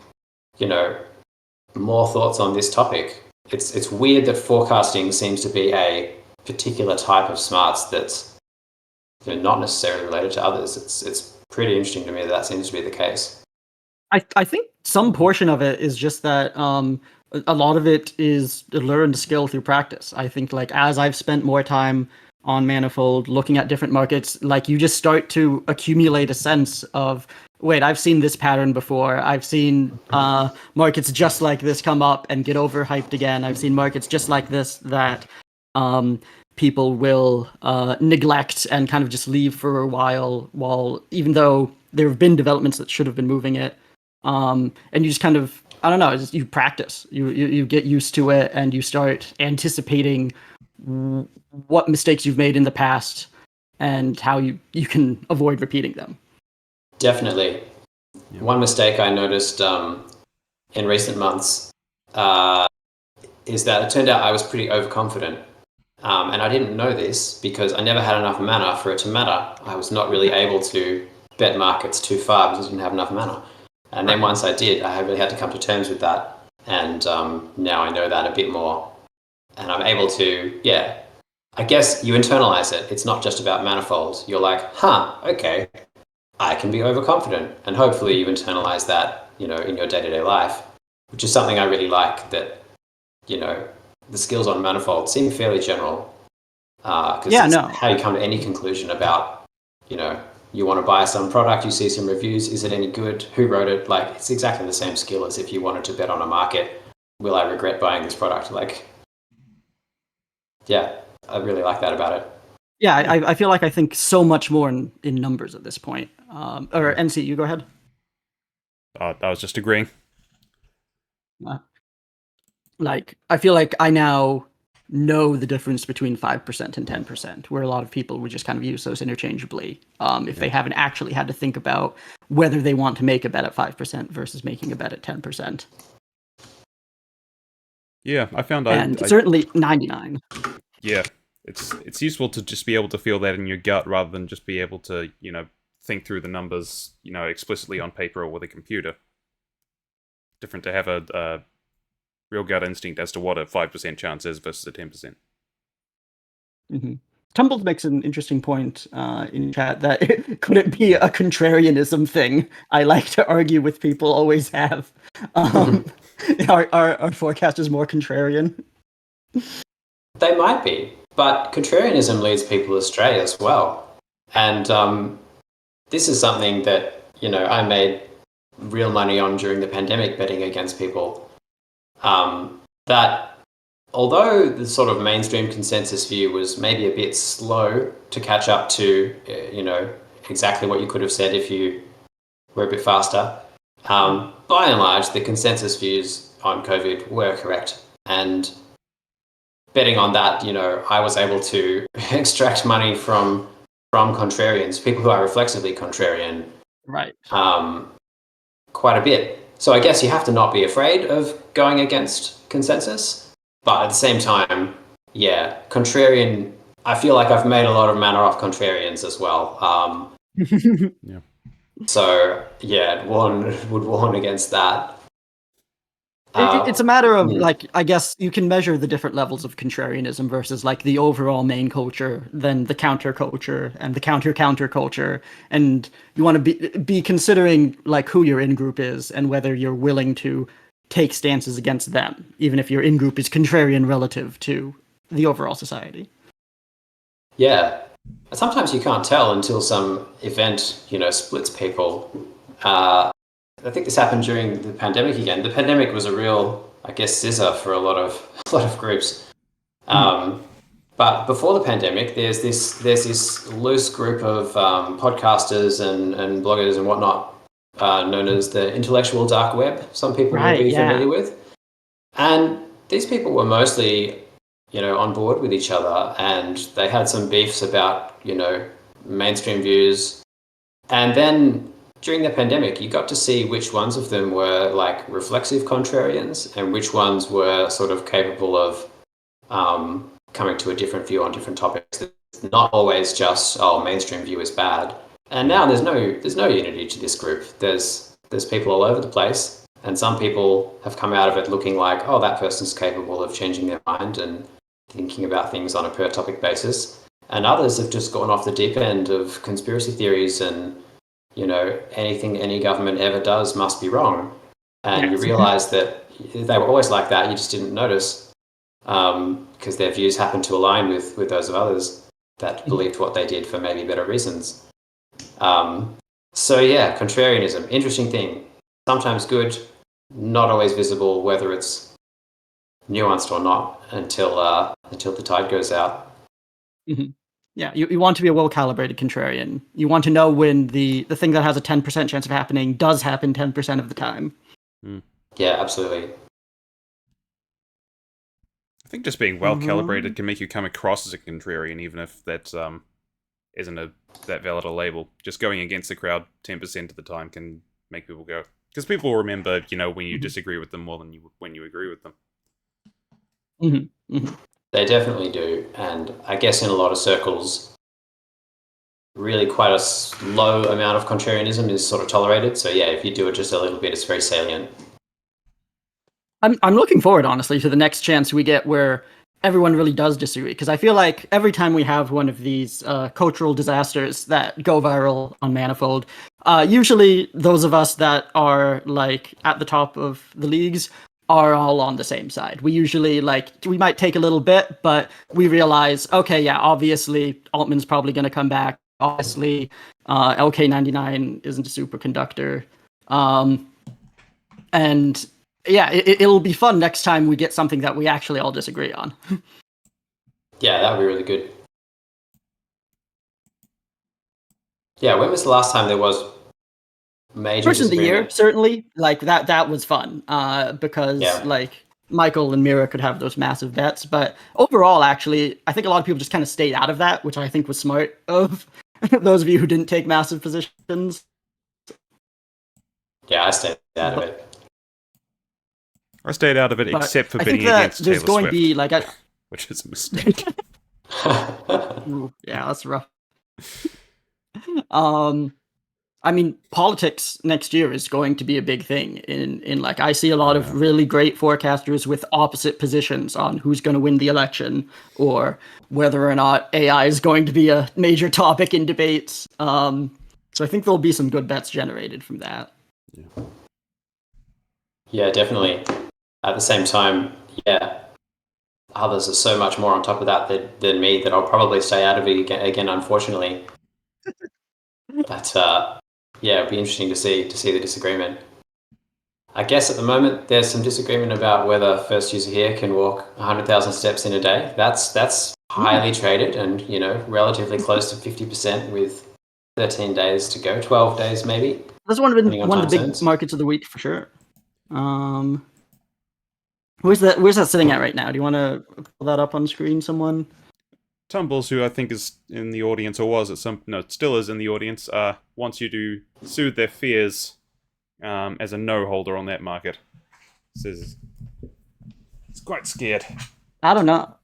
C: more thoughts on this topic. It's weird that forecasting seems to be a particular type of smarts that's not necessarily related to others. It's pretty interesting to me that seems to be the case.
B: I think some portion of it is just that a lot of it is a learned skill through practice. I think like as I've spent more time on Manifold looking at different markets, like you just start to accumulate a sense of, wait, I've seen this pattern before. I've seen markets just like this come up and get overhyped again. I've seen markets just like this that people will neglect and kind of just leave for a while even though there have been developments that should have been moving it. And you just kind of, I don't know, just you practice, you get used to it, and you start anticipating what mistakes you've made in the past and how you can avoid repeating them.
C: Definitely. Yeah. One mistake I noticed in recent months is that it turned out I was pretty overconfident. And I didn't know this because I never had enough mana for it to matter. I was not really able to bet markets too far because I didn't have enough mana. And then once I did, I really had to come to terms with that. And now I know that a bit more. And I'm able to, I guess you internalize it. It's not just about Manifold. You're like, okay, I can be overconfident. And hopefully you internalize that, in your day-to-day life, which is something I really like, that, the skills on Manifold seem fairly general. Because how you come to any conclusion about, you want to buy some product, you see some reviews, is it any good? Who wrote it? Like, it's exactly the same skill as if you wanted to bet on a market. Will I regret buying this product? Like, I really like that about it.
B: Yeah, I feel like I think so much more in numbers at this point. Or NC, you go ahead.
A: I was just agreeing.
B: Like, I feel like I now know the difference between 5% and 10%, where a lot of people would just kind of use those interchangeably if they haven't actually had to think about whether they want to make a bet at 5% versus making a bet at 10%.
A: Yeah, I found
B: certainly 99.
A: Yeah, it's useful to just be able to feel that in your gut rather than just be able to, think through the numbers, explicitly on paper or with a computer. Different to have a real gut instinct as to what a 5% chance is versus a 10%.
B: Mm-hmm. Tumbled makes an interesting point in chat that could it be a contrarianism thing? I like to argue with people, always have. Our forecast is more contrarian.
C: They might be, but contrarianism leads people astray as well. And this is something that, I made real money on during the pandemic, betting against people. That although the sort of mainstream consensus view was maybe a bit slow to catch up to, exactly what you could have said if you were a bit faster, by and large, the consensus views on COVID were correct. And betting on that, I was able to extract money from contrarians, people who are reflexively contrarian,
B: right?
C: Quite a bit. So I guess you have to not be afraid of going against consensus, but at the same time, contrarian. I feel like I've made a lot of mana off contrarians as well.
A: Yeah.
C: So would warn against that.
B: It's a matter of like, I guess you can measure the different levels of contrarianism versus like the overall main culture, then the counter culture and the counter culture, and you want to be considering like who your in group is and whether you're willing to take stances against them, even if your in group is contrarian relative to the overall society.
C: Yeah, sometimes you can't tell until some event splits people. I think this happened during the pandemic again. The pandemic was a real, I guess, scissor for a lot of groups. But before the pandemic, there's this loose group of podcasters and bloggers and whatnot, known as the intellectual dark web. Some people will be familiar with, and these people were mostly, on board with each other, and they had some beefs about, mainstream views, and then during the pandemic, you got to see which ones of them were like reflexive contrarians and which ones were sort of capable of coming to a different view on different topics. It's not always just, mainstream view is bad. And now there's no unity to this group. There's people all over the place, and some people have come out of it looking like, that person's capable of changing their mind and thinking about things on a per topic basis. And others have just gone off the deep end of conspiracy theories and anything any government ever does must be wrong. And you
B: Yes.
C: realize that they were always like that. You just didn't notice because their views happened to align with those of others that believed what they did for maybe better reasons. So yeah, contrarianism, interesting thing. Sometimes good, not always visible, whether it's nuanced or not, until the tide goes out.
B: Mm-hmm. Yeah, you want to be a well-calibrated contrarian. You want to know when the thing that has a 10% chance of happening does happen 10% of the time.
C: Yeah, absolutely.
A: I think just being well calibrated can make you come across as a contrarian, even if that isn't that valid a label. Just going against the crowd 10% of the time can make people go, because people will remember, when you disagree with them more than when you agree with them.
B: Mm-hmm. Mm-hmm.
C: They definitely do, and I guess in a lot of circles, really quite a low amount of contrarianism is sort of tolerated. So yeah, if you do it just a little bit, it's very salient.
B: I'm looking forward, honestly, to the next chance we get where everyone really does disagree, because I feel like every time we have one of these cultural disasters that go viral on Manifold, usually those of us that are like at the top of the leagues are all on the same side. We usually we might take a little bit, but we realize, okay, yeah, obviously Altman's probably going to come back. Obviously, LK99 isn't a superconductor, and yeah, it'll be fun next time we get something that we actually all disagree on.
C: Yeah, that would be really good. Yeah, when was the last time there was major
B: Person of the year,
C: disagreement?
B: certainly. Like that was fun. Because
C: Yeah.
B: like Michael and Mira could have those massive bets. But overall, actually, I think a lot of people just kind of stayed out of that, which I think was smart of those of you who didn't take massive positions.
C: Yeah, I stayed out of it.
A: I stayed out of it
B: But
A: except for
B: I think
A: bidding
B: that
A: against
B: there's
A: Taylor
B: going
A: Swift,
B: to be like a
A: which is a mistake.
B: Ooh, yeah, that's rough. I mean, politics next year is going to be a big thing. In like, I see a lot of really great forecasters with opposite positions on who's going to win the election or whether or not AI is going to be a major topic in debates. So I think there'll be some good bets generated from that.
C: Yeah, definitely. At the same time, yeah, others are so much more on top of that than me that I'll probably stay out of it again unfortunately. But yeah, it'd be interesting to see the disagreement. I guess at the moment there's some disagreement about whether first user here can walk 100,000 steps in a day. That's highly traded and relatively close to 50% with 13 days to go, 12 days maybe.
B: That's one of
C: depending on
B: the
C: time
B: big
C: zones.
B: markets of the week for sure. Where's that sitting at right now? Do you want to pull that up on screen, someone?
A: Tumbles, who I think is in the audience, or was at still is in the audience, wants you to soothe their fears as a no holder on that market. Says it's quite scared.
B: I don't know.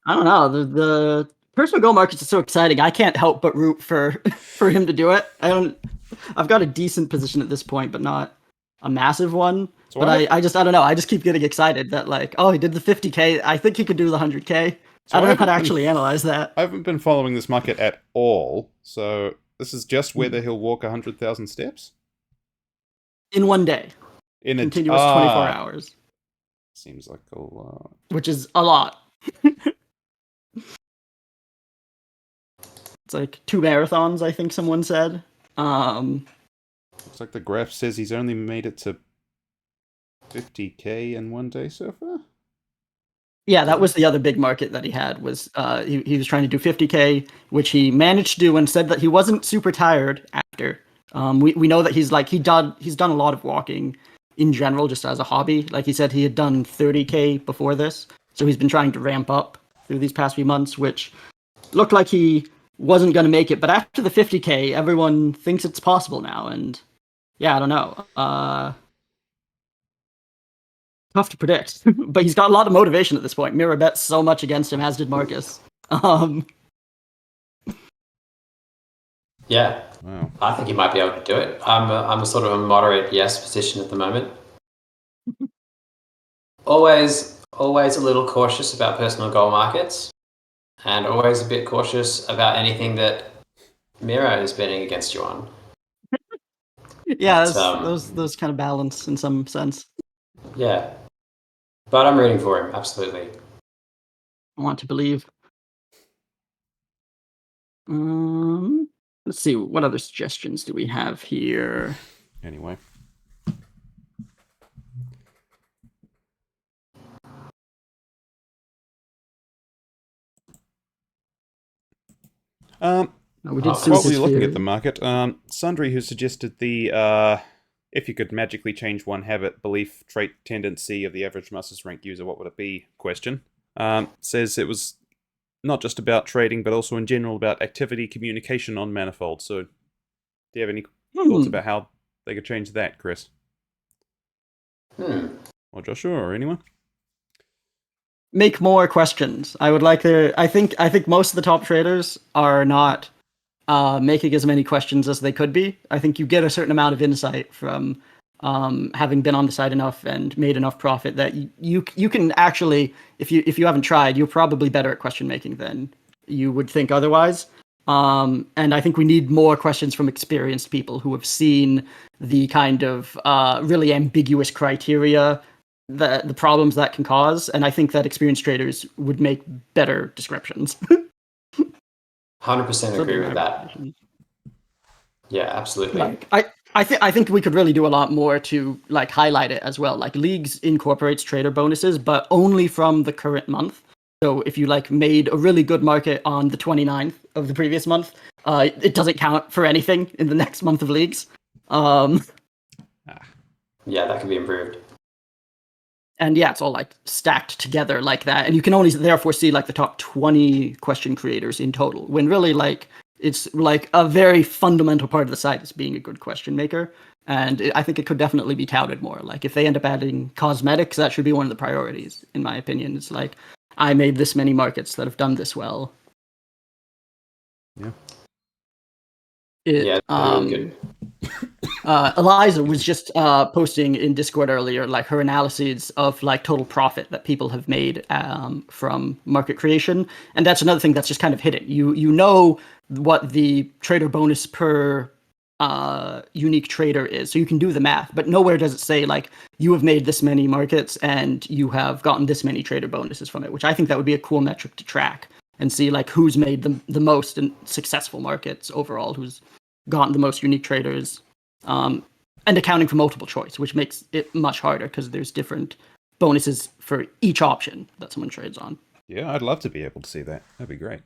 B: The personal goal markets are so exciting. I can't help but root for him to do it. I've got a decent position at this point, but not a massive one.
A: So
B: but I don't know. I just keep getting excited that like, oh, he did the 50K. I think he could do the 100K.
A: So
B: I don't know how to actually analyze that.
A: I haven't been following this market at all. So this is just whether he'll walk 100,000 steps
B: in one day.
A: In a
B: continuous 24 hours.
A: Seems like a lot.
B: Which is a lot. It's like 2 marathons, I think someone said.
A: Looks like the graph says he's only made it to 50K in one day so far.
B: Yeah, that was the other big market that he had. Was he was trying to do 50K, which he managed to do, and said that he wasn't super tired after. We know that he's done a lot of walking in general, just as a hobby. Like he said, he had done 30K before this, so he's been trying to ramp up through these past few months, which looked like he wasn't going to make it. But after the 50K, everyone thinks it's possible now, and yeah, I don't know. Tough to predict, but he's got a lot of motivation at this point. Mira bets so much against him, as did Marcus.
C: Yeah,
A: wow.
C: I think he might be able to do it. I'm a sort of a moderate yes position at the moment. always a little cautious about personal goal markets, and always a bit cautious about anything that Mira is betting against you on.
B: Yeah,
C: But,
B: those kind of balance in some sense.
C: yeah. But I'm rooting for him, absolutely.
B: I want to believe. Let's see, what other suggestions do we have here?
A: Anyway.
B: We did
C: Oh,
B: soothe
A: While
B: his
A: we're looking at the
B: fears.
A: market, Sundry, who suggested the if you could magically change one habit, belief, trait, tendency of the average Masters rank user, what would it be? Question. Says it was not just about trading, but also in general about activity communication on Manifold. So, do you have any thoughts about how they could change that, Chris? Or Joshua, or anyone?
B: Make more questions. I would like to. I think most of the top traders are not making as many questions as they could be. I think you get a certain amount of insight from having been on the side enough and made enough profit that you can actually, if you haven't tried, you're probably better at question making than you would think otherwise. And I think we need more questions from experienced people who have seen the kind of really ambiguous criteria, the problems that can cause. And I think that experienced traders would make better descriptions.
C: 100% agree with that. Yeah, absolutely.
B: Like I think we could really do a lot more to like highlight it as well. Like Leagues incorporates trader bonuses, but only from the current month. So if you like made a really good market on the 29th of the previous month, it doesn't count for anything in the next month of Leagues.
C: Yeah, that can be improved.
B: And yeah, it's all like stacked together like that, and you can only therefore see like the top 20 question creators in total. When really like it's like a very fundamental part of the site is being a good question maker, and I think it could definitely be touted more. Like if they end up adding cosmetics, that should be one of the priorities, in my opinion. It's like I made this many markets that have done this well.
A: Yeah.
C: Yeah, really good.
B: Eliza was just posting in Discord earlier, like her analyses of like total profit that people have made from market creation, and that's another thing that's just kind of hidden. You know what the trader bonus per unique trader is, so you can do the math, but nowhere does it say like you have made this many markets and you have gotten this many trader bonuses from it. Which I think that would be a cool metric to track and see like who's made the most successful markets overall, who's gotten the most unique traders. And accounting for multiple choice, which makes it much harder because there's different bonuses for each option that someone trades on.
A: Yeah, I'd love to be able to see that. That'd be great.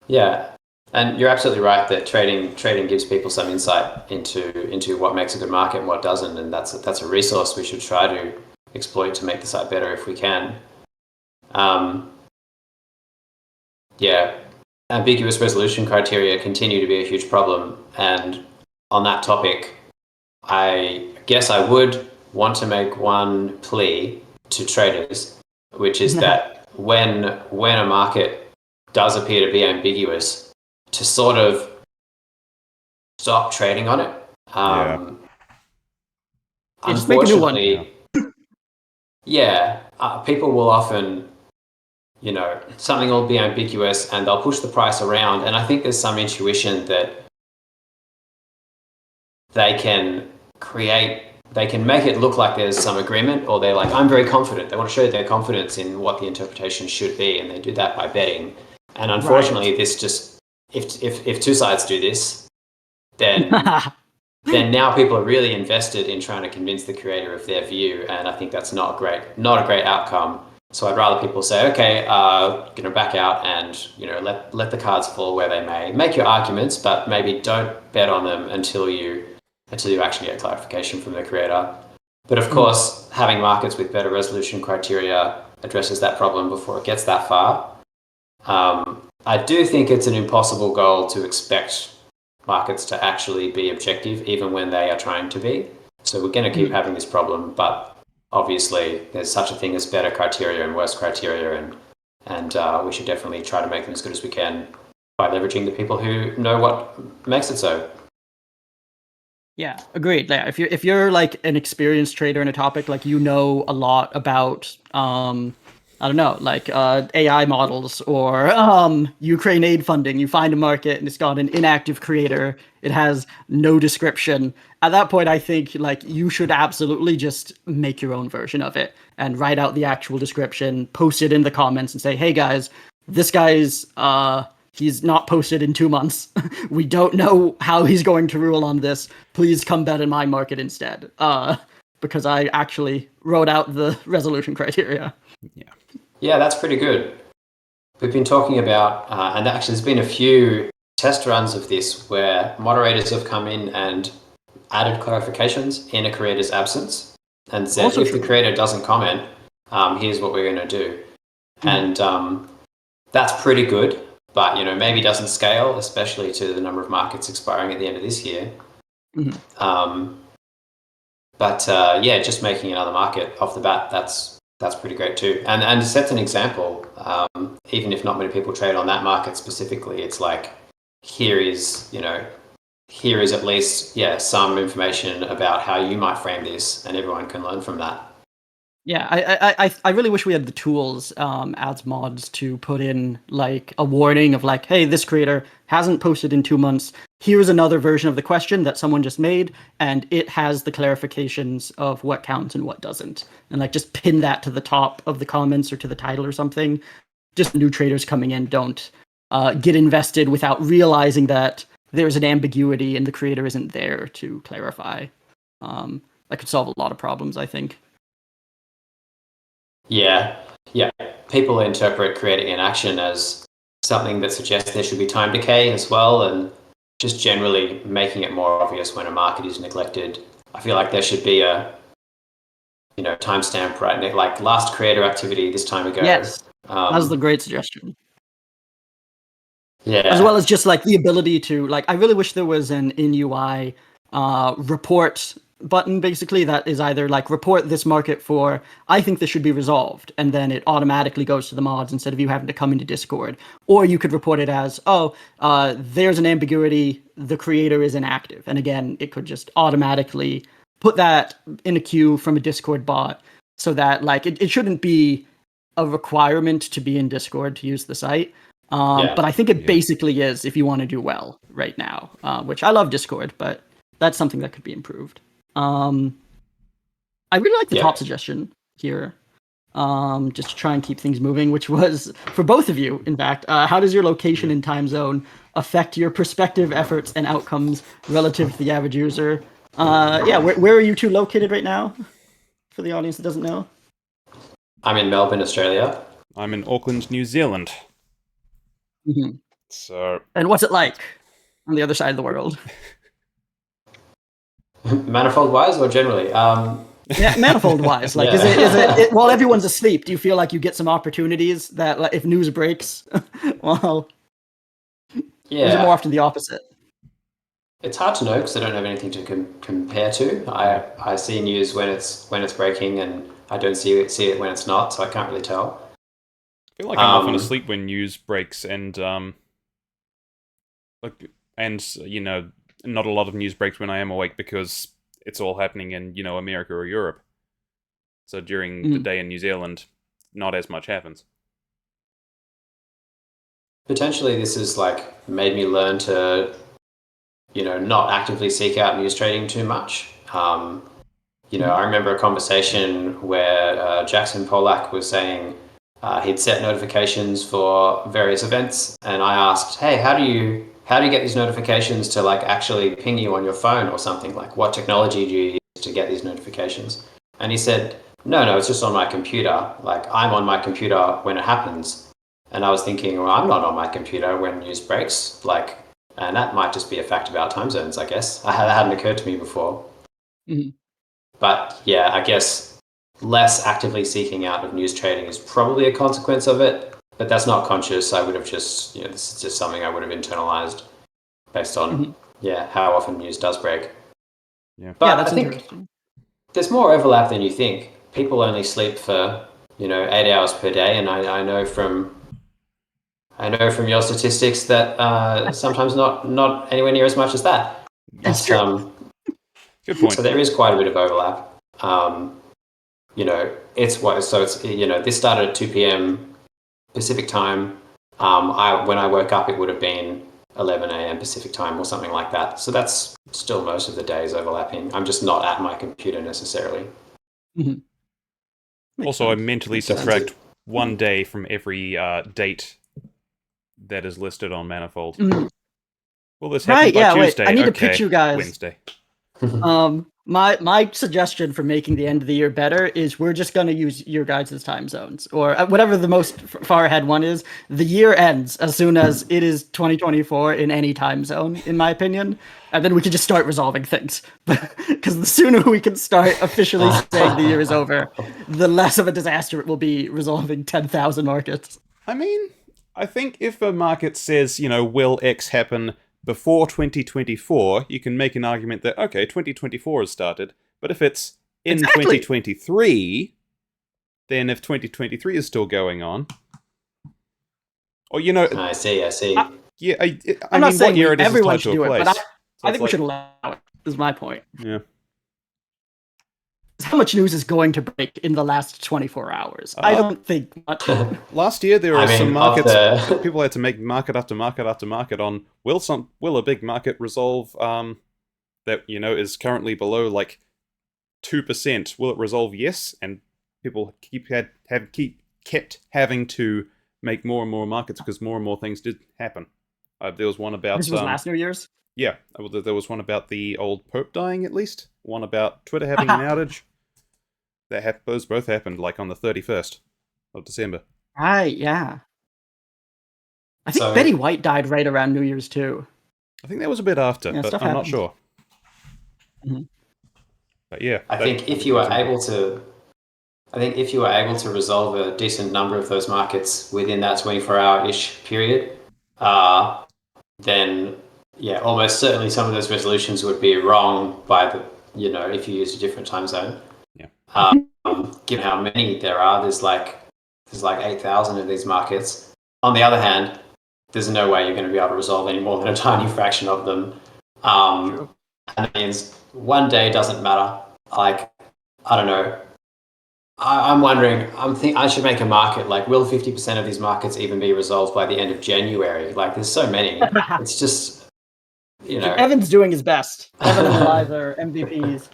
C: Yeah, and you're absolutely right that trading gives people some insight into what makes a good market and what doesn't, and that's a resource we should try to exploit to make the site better if we can. Yeah, ambiguous resolution criteria continue to be a huge problem, and on that topic, I guess I would want to make one plea to traders, which is that when a market does appear to be ambiguous, to sort of stop trading on it.
B: Just make a new one.
C: Yeah, people will often, something will be ambiguous and they'll push the price around. And I think there's some intuition that they can make it look like there's some agreement, or they're like, I'm very confident. They want to show their confidence in what the interpretation should be, and they do that by betting. And unfortunately, this just, if two sides do this, then now people are really invested in trying to convince the creator of their view, and I think that's not a great outcome. So I'd rather people say, okay, back out and let the cards fall where they may. Make your arguments, but maybe don't bet on them until you actually get clarification from the creator. But of course, having markets with better resolution criteria addresses that problem before it gets that far. I do think it's an impossible goal to expect markets to actually be objective, even when they are trying to be. So we're going to keep having this problem, but obviously there's such a thing as better criteria and worse criteria, and we should definitely try to make them as good as we can by leveraging the people who know what makes it so.
B: Yeah, agreed. Yeah, if you're like an experienced trader in a topic, like a lot about I don't know, like AI models or Ukraine aid funding. You find a market and it's got an inactive creator. It has no description. At that point, I think like you should absolutely just make your own version of it and write out the actual description, post it in the comments, and say, "Hey guys, this guy's he's not posted in 2 months. We don't know how he's going to rule on this. Please come bet in my market instead." Because I actually wrote out the resolution criteria.
C: Yeah, that's pretty good. We've been talking about, and actually there's been a few test runs of this where moderators have come in and added clarifications in a creator's absence and said,
B: Also
C: if
B: true.
C: the creator doesn't comment, here's what we're going to do. And that's pretty good, but maybe doesn't scale, especially to the number of markets expiring at the end of this year. But just making another market off the bat, that's pretty great too. And it sets an example, even if not many people trade on that market specifically. It's like, here is at least some information about how you might frame this, and everyone can learn from that.
B: Yeah, I really wish we had the tools as mods to put in like a warning of like, hey, this creator hasn't posted in 2 months. Here's another version of the question that someone just made, and it has the clarifications of what counts and what doesn't. And like just pin that to the top of the comments or to the title or something. Just new traders coming in don't get invested without realizing that there's an ambiguity and the creator isn't there to clarify. That could solve a lot of problems, I think.
C: Yeah. People interpret creating an action as something that suggests there should be time decay as well, and just generally making it more obvious when a market is neglected. I feel like there should be a timestamp, right? Like last creator activity this time ago.
B: Yes, that was the great suggestion.
C: Yeah.
B: As well as just like the ability to like, I really wish there was an in UI report button basically that is either like report this market for I think this should be resolved, and then it automatically goes to the mods instead of you having to come into Discord. Or you could report it as there's an ambiguity, the creator is inactive, and again it could just automatically put that in a queue from a Discord bot, so that like it shouldn't be a requirement to be in Discord to use the site. But I think it basically is if you want to do well right now, which I love Discord, but that's something that could be improved. I really like the top suggestion here, just to try and keep things moving, which was for both of you, in fact. How does your location and time zone affect your prospective efforts and outcomes relative to the average user? Where are you two located right now, for the audience that doesn't know?
C: I'm in Melbourne, Australia.
A: I'm in Auckland, New Zealand.
B: Mm-hmm.
A: So,
B: and what's it like on the other side of the world?
C: Manifold wise or generally?
B: Manifold wise, like is it while everyone's asleep? Do you feel like you get some opportunities that like, if news breaks, well, is it more often the opposite?
C: It's hard to know because I don't have anything to compare to. I see news when it's breaking, and I don't see it when it's not, so I can't really tell.
A: I feel like I'm often asleep when news breaks, and not a lot of news breaks when I am awake because it's all happening in America or Europe. So during the day in New Zealand, not as much happens.
C: Potentially, this has like made me learn to not actively seek out news trading too much. I remember a conversation where Jackson Polak was saying he'd set notifications for various events, and I asked, hey, how do you get these notifications to like actually ping you on your phone or something? Like, what technology do you use to get these notifications? And he said, no, it's just on my computer. Like, I'm on my computer when it happens. And I was thinking, well, I'm not on my computer when news breaks. Like, and that might just be a fact about time zones, I guess. That hadn't occurred to me before. Mm-hmm. But yeah, I guess less actively seeking out of news trading is probably a consequence of it. But that's not conscious. I would have just, this is just something I would have internalized based on, how often news does break.
A: Yeah.
C: But
B: that's
C: I think there's more overlap than you think. People only sleep for, 8 hours per day. And I know from your statistics that sometimes not anywhere near as much as that.
B: That's true.
A: Good point.
C: So there is quite a bit of overlap. it's this started at 2 p.m. Pacific time. When I woke up, it would have been 11 a.m. Pacific time or something like that. So that's still most of the days overlapping. I'm just not at my computer necessarily.
B: Mm-hmm.
A: Also, I mentally subtract 1 day from every date that is listed on Manifold.
B: Mm-hmm.
A: Well, this happened by Tuesday.
B: Wait, I need to
A: okay,
B: pitch you guys.
A: Wednesday.
B: My suggestion for making the end of the year better is we're just going to use your guys' time zones, or whatever the most far ahead one is. The year ends as soon as it is 2024 in any time zone, in my opinion, and then we can just start resolving things. Because the sooner we can start officially saying the year is over, the less of a disaster it will be resolving 10,000 markets.
A: I mean, I think if a market says, will X happen before 2024, you can make an argument that, okay, 2024 has started. But if it's in 2023, then if 2023 is still going on, or,
C: I see.
A: yeah, I
B: I'm not
A: mean,
B: saying
A: what year it is
B: everyone
A: tied
B: should
A: to
B: do
A: a
B: it,
A: place.
B: but
A: So
B: I
A: it's
B: think we should allow it, is my point.
A: Yeah.
B: How much news is going to break in the last 24 hours? I don't think much.
A: Last year, there were some markets.
C: of
A: People had to make market after market after market on will a big market resolve that is currently below like 2%? Will it resolve? Yes, and people kept having to make more and more markets because more and more things did happen. There was one about
B: This was last New Year's?
A: yeah. There was one about the old Pope dying, at least. One about Twitter having an outage. Those both happened like on the 31st of December.
B: Right, yeah. I think Betty White died right around New Year's too.
A: I think that was a bit after,
B: Yeah,
A: but I'm not sure.
B: Mm-hmm.
A: But yeah,
C: I think if you were able to resolve a decent number of those markets within that 24-hour-ish period, then yeah, almost certainly some of those resolutions would be wrong by if you use a different time zone.
A: Yeah.
C: Given how many there are, there's like 8,000 of these markets. On the other hand, there's no way you're going to be able to resolve any more than a tiny fraction of them. And that means 1 day doesn't matter. Like, I don't know. I'm wondering, I should make a market, like, will 50% of these markets even be resolved by the end of January? Like, there's so many. It's just,
B: Evan's doing his best. Evan and Eliza are MVPs.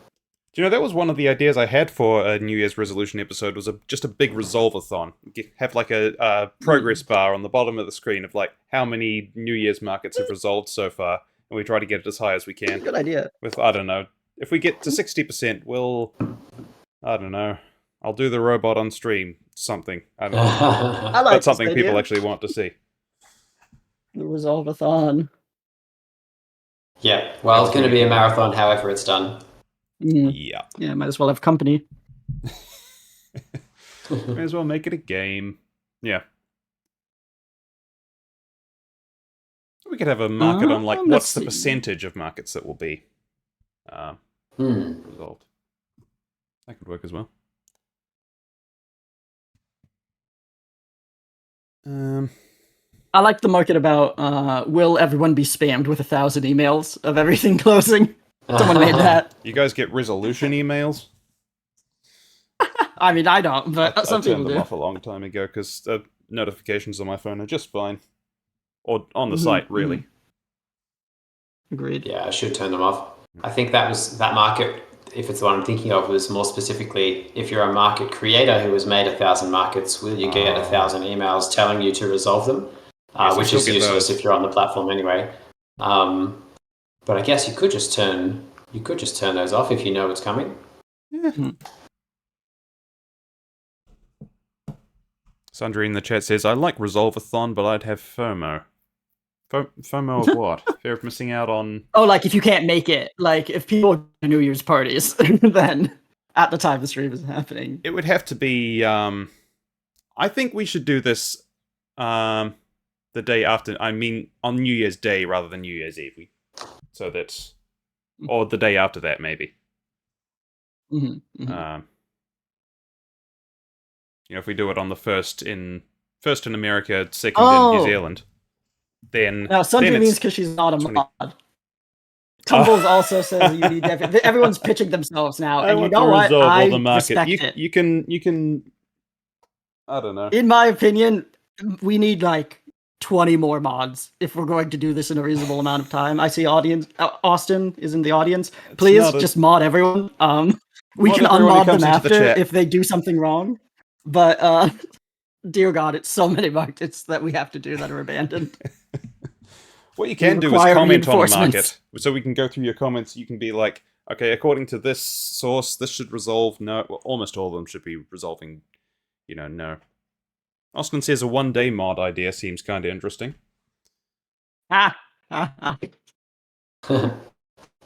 A: Do you know, that was one of the ideas I had for a New Year's resolution episode, was just a big resolve-a-thon. Have like a progress bar on the bottom of the screen of like how many New Year's markets have resolved so far, and we try to get it as high as we can.
B: Good idea.
A: With, I don't know, if we get to 60%, I don't know, I'll do the robot on stream, something. I don't know.
B: I like
A: That's something
B: this
A: people
B: idea.
A: actually want to see.
B: The resolve-a-thon.
C: Yeah, well, it's going to be a marathon however it's done.
A: Yeah.
B: Yeah, might as well have company.
A: May as well make it a game. Yeah. We could have a market on like what's the percentage of markets that will be resolved. That could work as well.
B: I like the market about will everyone be spammed with 1,000 emails of everything closing. Someone made that.
A: You guys get resolution emails?
B: I mean, I don't, but some people
A: do. I turned them
B: do.
A: off a long time ago because the notifications on my phone are just fine. Or on the site, really.
B: Agreed.
C: Yeah, I should turn them off. I think that market, if it's the one I'm thinking of, was more specifically if you're a market creator who has made 1,000 markets, will you get 1,000 emails telling you to resolve them?
A: Yes,
C: which is useless if you're on the platform anyway. But I guess you could just turn those off if you know what's coming.
B: Yeah.
A: Sundry in the chat says, I like Resolve-a-thon, but I'd have FOMO. FOMO of what? Fear of missing out on...
B: Oh, like if you can't make it. Like if people go to New Year's parties, then at the time the stream is happening.
A: It would have to be... I think we should do this the day after... I mean, on New Year's Day rather than New Year's Eve. So that's... Or the day after that, maybe. If we do it on the first in America, second in New Zealand, then...
B: Now, Sundry means because she's not a mod. Tumbles also says you need everyone's pitching themselves now,
A: I
B: and you
A: want
B: know
A: to
B: what?
A: resolve all
B: I
A: the market.
B: respect it.
A: You can. I don't know.
B: In my opinion, we need like 20 more mods if we're going to do this in a reasonable amount of time. I see Austin is in the audience. Please just mod everyone. We can unmod them after if they do something wrong. But dear God, it's so many markets that we have to do that are abandoned.
A: What you can do is comment on the market. So we can go through your comments. You can be like, okay, according to this source, this should resolve. No, well, almost all of them should be resolving, no. Austin says a one-day mod idea seems kind of interesting.
C: But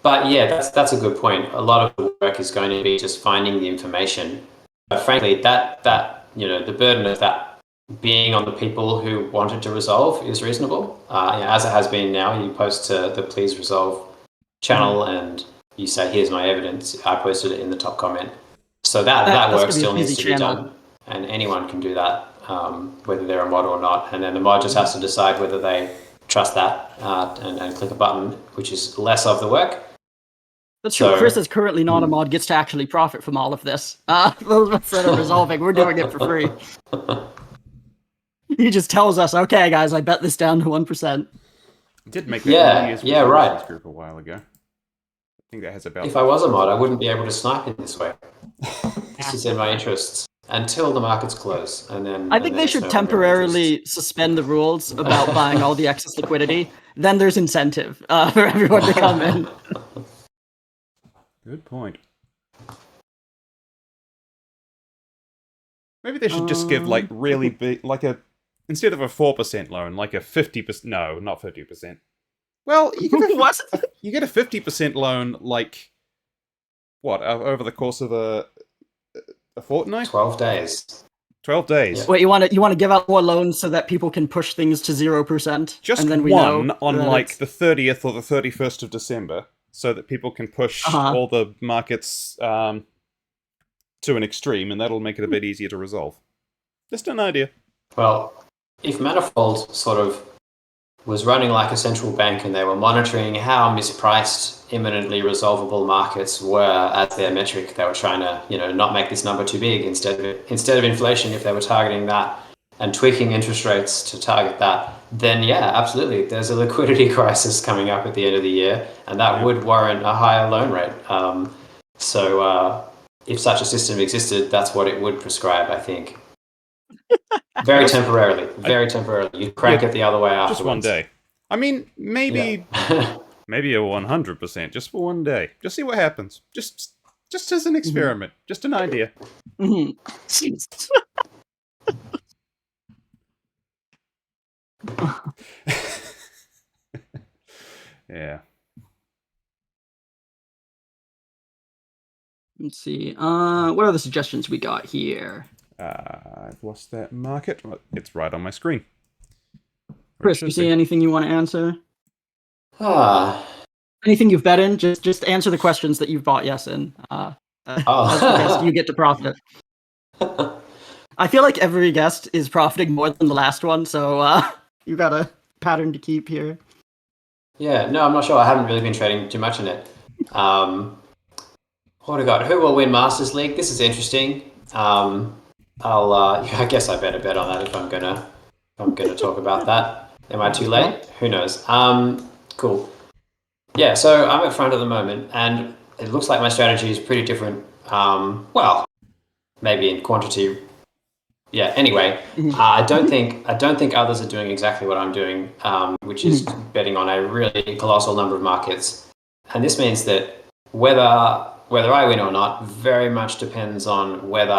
C: yeah, that's a good point. A lot of the work is going to be just finding the information. But frankly, that the burden of that being on the people who wanted to resolve is reasonable. As it has been now, you post to the Please Resolve channel and you say, here's my evidence. I posted it in the top comment. So that work still needs to be done. And anyone can do that, whether they're a mod or not. And then the mod just has to decide whether they trust that and click a button, which is less of the work.
B: That's true. Chris is currently not a mod, gets to actually profit from all of this. Instead of resolving, we're doing it for free. He just tells us, okay, guys, I bet this down to 1%.
A: Did make that
C: right.
A: group a while ago. I think that has about.
C: If I was a mod, I wouldn't be able to snipe in this way. This is in my interests until the markets close, and then
B: I think they should temporarily suspend the rules about buying all the excess liquidity. Then there's incentive for everyone to come in.
A: Good point. Maybe they should just give like really big, like instead of a 4% loan, like a 50%. No, not 50%. Well, you get a 50% loan, like what over the course of a fortnight?
C: 12 days.
A: 12 days.
B: Yeah. Wait, you want to give out more loans so that people can push things to 0%?
A: Just
B: and then we
A: one
B: know
A: on like the 30th or the 31st of December, so that people can push all the markets to an extreme, and that'll make it a bit easier to resolve. Just an idea.
C: Well, if Manifold sort of was running like a central bank and they were monitoring how mispriced imminently resolvable markets were as their metric, they were trying to not make this number too big instead of inflation. If they were targeting that and tweaking interest rates to target that, then yeah, absolutely, there's a liquidity crisis coming up at the end of the year, and that would warrant a higher loan rate. So if such a system existed, that's what it would prescribe, I think. Very temporarily. You crank it the other way afterwards.
A: Just one day. I mean, maybe maybe a 100%, just for one day. Just see what happens. Just as an experiment. Just an idea. Yeah.
B: Let's see. What are the suggestions we got here?
A: I've lost that market. It's right on my screen.
B: Chris, you see anything you want to answer? Anything you've bet in? Just answer the questions that you've bought yes in. As the guest, you get to profit. I feel like every guest is profiting more than the last one, so you got a pattern to keep here.
C: Yeah, no, I'm not sure. I haven't really been trading too much in it. What do I got? Who will win Masters League? This is interesting. I guess I better bet on that if I'm gonna talk about that. Am I too late? Who knows? Cool. Yeah, so I'm at front at the moment, and it looks like my strategy is pretty different. Well, maybe in quantity. Yeah. Anyway, I don't think others are doing exactly what I'm doing, which is betting on a really colossal number of markets, and this means that whether I win or not very much depends on whether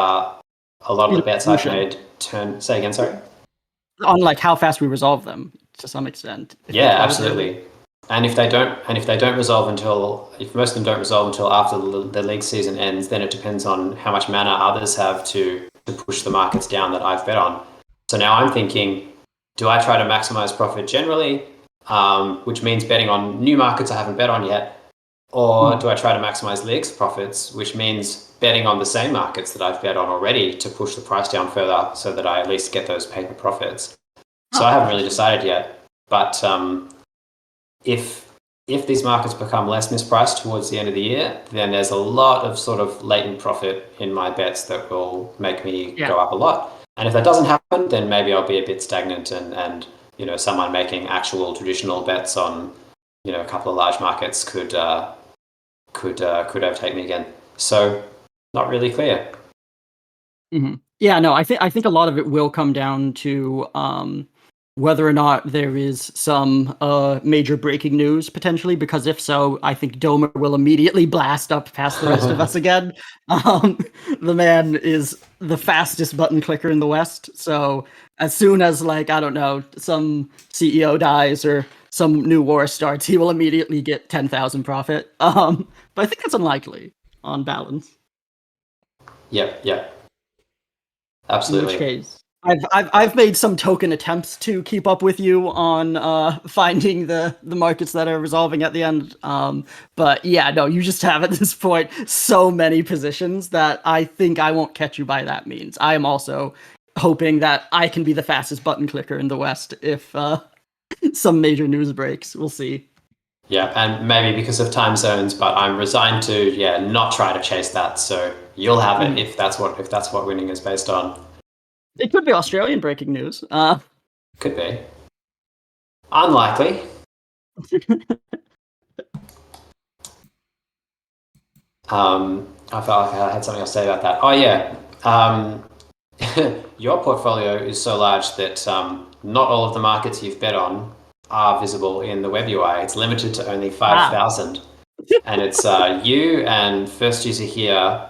C: a lot of the bets I've made turn. Say again, sorry.
B: On like how fast we resolve them to some extent.
C: Yeah, absolutely. And if most of them don't resolve until after the league season ends, then it depends on how much mana others have to push the markets down that I've bet on. So now I'm thinking, do I try to maximize profit generally, which means betting on new markets I haven't bet on yet, or do I try to maximize leagues profits, which means betting on the same markets that I've bet on already to push the price down further so that I at least get those paper profits? So I haven't really decided yet, but if if these markets become less mispriced towards the end of the year, then there's a lot of sort of latent profit in my bets that will make me go up a lot. And if that doesn't happen, then maybe I'll be a bit stagnant and someone making actual traditional bets on, a couple of large markets could overtake me again. So not really clear.
B: Mm-hmm. Yeah, no, I think a lot of it will come down to whether or not there is some major breaking news potentially, because if so, I think Domer will immediately blast up past the rest of us again. The man is the fastest button clicker in the West, so as soon as, like, I don't know, some CEO dies or some new war starts, he will immediately get 10,000 profit. But I think that's unlikely on balance.
C: Yep. Absolutely.
B: In which case, I've made some token attempts to keep up with you on finding the markets that are resolving at the end. But yeah, no, you just have at this point so many positions that I think I won't catch you by that means. I am also hoping that I can be the fastest button clicker in the West if some major news breaks. We'll see.
C: Yeah, and maybe because of time zones, but I'm resigned to not try to chase that. So you'll have it if that's what winning is based on.
B: It could be Australian breaking news.
C: Could be. Unlikely. I felt like I had something else to say about that. Oh yeah. Your portfolio is so large that not all of the markets you've bet on are visible in the web UI. It's limited to only 5,000. And it's you and first user here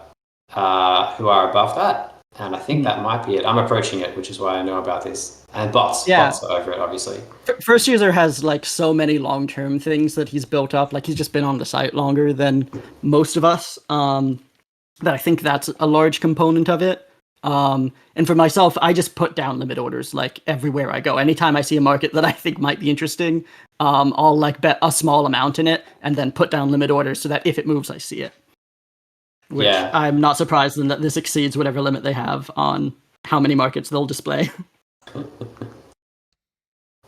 C: who are above that. And I think that might be it. I'm approaching it, which is why I know about this. And bots are over it, obviously.
B: First user has like so many long-term things that he's built up. Like he's just been on the site longer than most of us. That I think that's a large component of it. And for myself, I just put down limit orders like everywhere I go. Anytime I see a market that I think might be interesting, I'll like bet a small amount in it and then put down limit orders so that if it moves, I see it. Which I'm not surprised that this exceeds whatever limit they have on how many markets they'll display.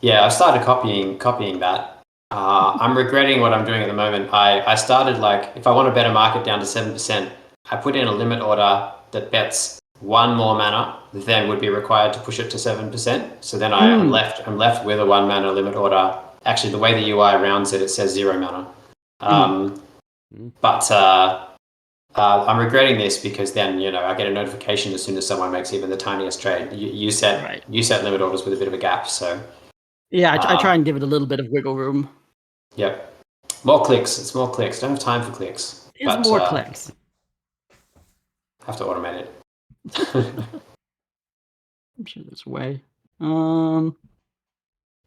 C: Yeah, I've started copying that. I'm regretting what I'm doing at the moment. I started like, if I want to bet a market down to 7%, I put in a limit order that bets one more mana, then would be required to push it to 7%. So then I'm left with a 1 mana limit order. Actually, the way the UI rounds it, it says 0 mana. But I'm regretting this because then I get a notification as soon as someone makes even the tiniest trade. You set limit orders with a bit of a gap, so
B: yeah, I try and give it a little bit of wiggle room.
C: Yep, more clicks. It's more clicks. Don't have time for clicks.
B: It's more clicks.
C: Have to automate it.
B: I'm sure there's a way. I'm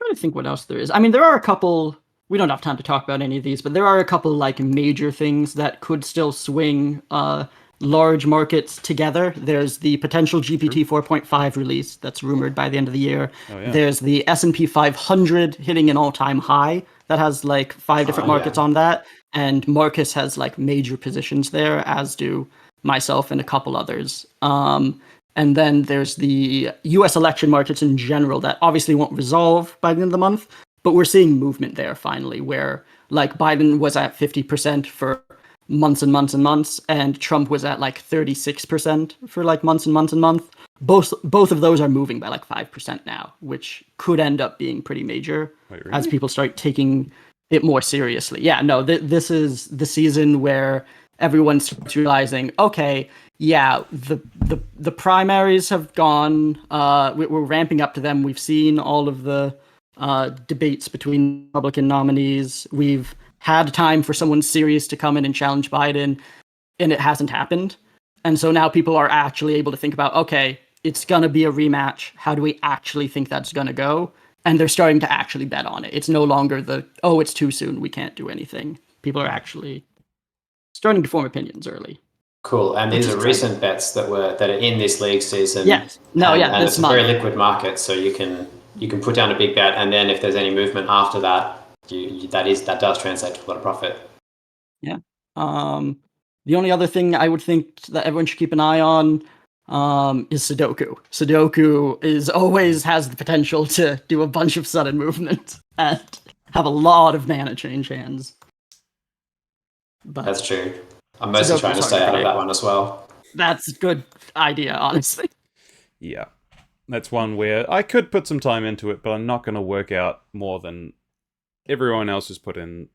B: trying to think what else there is. I mean, there are a couple. We don't have time to talk about any of these, but there are a couple like major things that could still swing large markets together. There's the potential GPT 4.5 release that's rumored by the end of the year. There's the S&P 500 hitting an all-time high that has like 5 different markets on that, and Marcus has like major positions there, as do myself and a couple others. And then there's the US election markets in general that obviously won't resolve by the end of the month, but we're seeing movement there finally, where like Biden was at 50% for months and months and months, and Trump was at like 36% for like months and months and months. Both of those are moving by like 5% now, which could end up being pretty major as people start taking it more seriously. Yeah, no, this is the season where everyone's realizing, okay, yeah, the primaries have gone. We're ramping up to them. We've seen all of the debates between Republican nominees. We've had time for someone serious to come in and challenge Biden, and it hasn't happened. And so now people are actually able to think about, okay, it's going to be a rematch. How do we actually think that's going to go? And they're starting to actually bet on it. It's no longer it's too soon, we can't do anything. People are actually starting to form opinions early.
C: Cool. And these are recent bets that are in this league season.
B: Yes.
C: And it's a very liquid market, so you can put down a big bet, and then if there's any movement after that, that does translate to a lot of profit.
B: Yeah. The only other thing I would think that everyone should keep an eye on is Sudoku. Sudoku always has the potential to do a bunch of sudden movement, and have a lot of mana change hands. But
C: That's true. I'm mostly
B: Sudoku's
C: trying to
B: hard
C: stay
B: to
C: out of
B: predict.
C: that one as well.
B: That's a good idea, honestly.
A: Yeah. That's one where I could put some time into it, but I'm not going to work out more than everyone else has put in.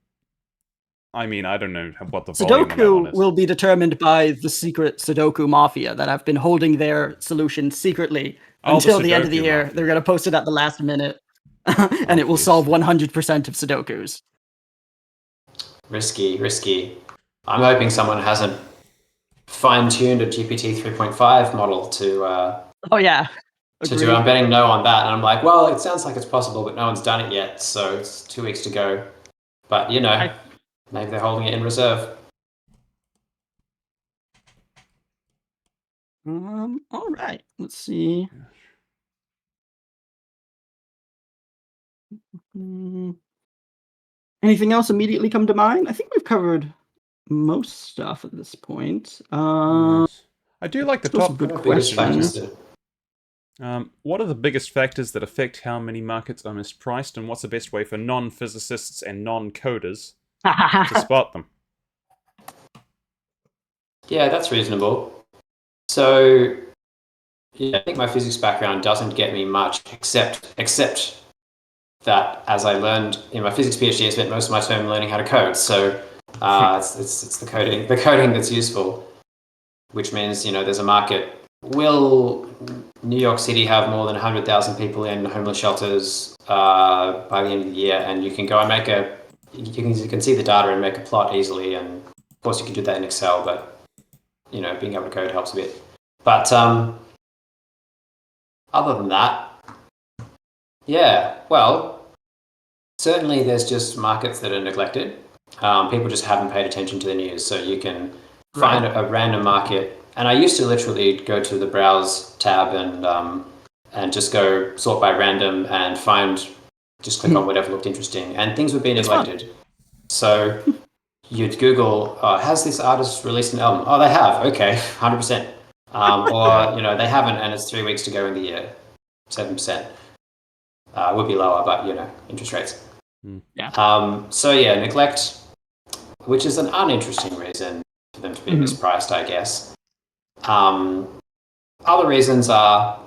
A: I mean, I don't know what the volume on that one
B: Sudoku
A: is.
B: will be determined by the secret Sudoku mafia that have been holding their solution secretly until the end of the
A: Sudoku
B: year.
A: mafia.
B: They're going to post it at the last minute, and it will
A: Obvious.
B: solve 100% of Sudokus.
C: Risky. I'm hoping someone hasn't fine-tuned a GPT 3.5 model to
B: Oh yeah.
C: to do. I'm betting no on that, and I'm like, well, it sounds like it's possible, but no one's done it yet, so it's 2 weeks to go. But maybe they're holding it in reserve.
B: All right. Let's see. Anything else immediately come to mind? I think we've covered most stuff at this point.
A: Nice. I do like the
B: those are
A: top
B: good
C: Biggest
B: questions.
C: factors
A: what are the biggest factors that affect how many markets are mispriced, and what's the best way for non-physicists and non-coders to spot them?
C: Yeah, that's reasonable. So, I think my physics background doesn't get me much, except that as I learned in my physics PhD, I spent most of my time learning how to code. So it's the coding that's useful, which means there's a market. Will New York City have more than 100,000 people in homeless shelters by the end of the year? And you can go and you can see the data and make a plot easily. And of course, you can do that in Excel, but being able to code helps a bit. But other than that, well, certainly there's just markets that are neglected. People just haven't paid attention to the news. So you can find a random market. And I used to literally go to the browse tab and just go sort by random and just click on whatever looked interesting. And things would be neglected. So you'd Google, has this artist released an album? Oh, they have. Okay, 100%. Or, they haven't and it's 3 weeks to go in the year. 7%. Would be lower, but, interest rates.
B: Yeah.
C: Neglect, which is an uninteresting reason for them to be mispriced, I guess. Other reasons are,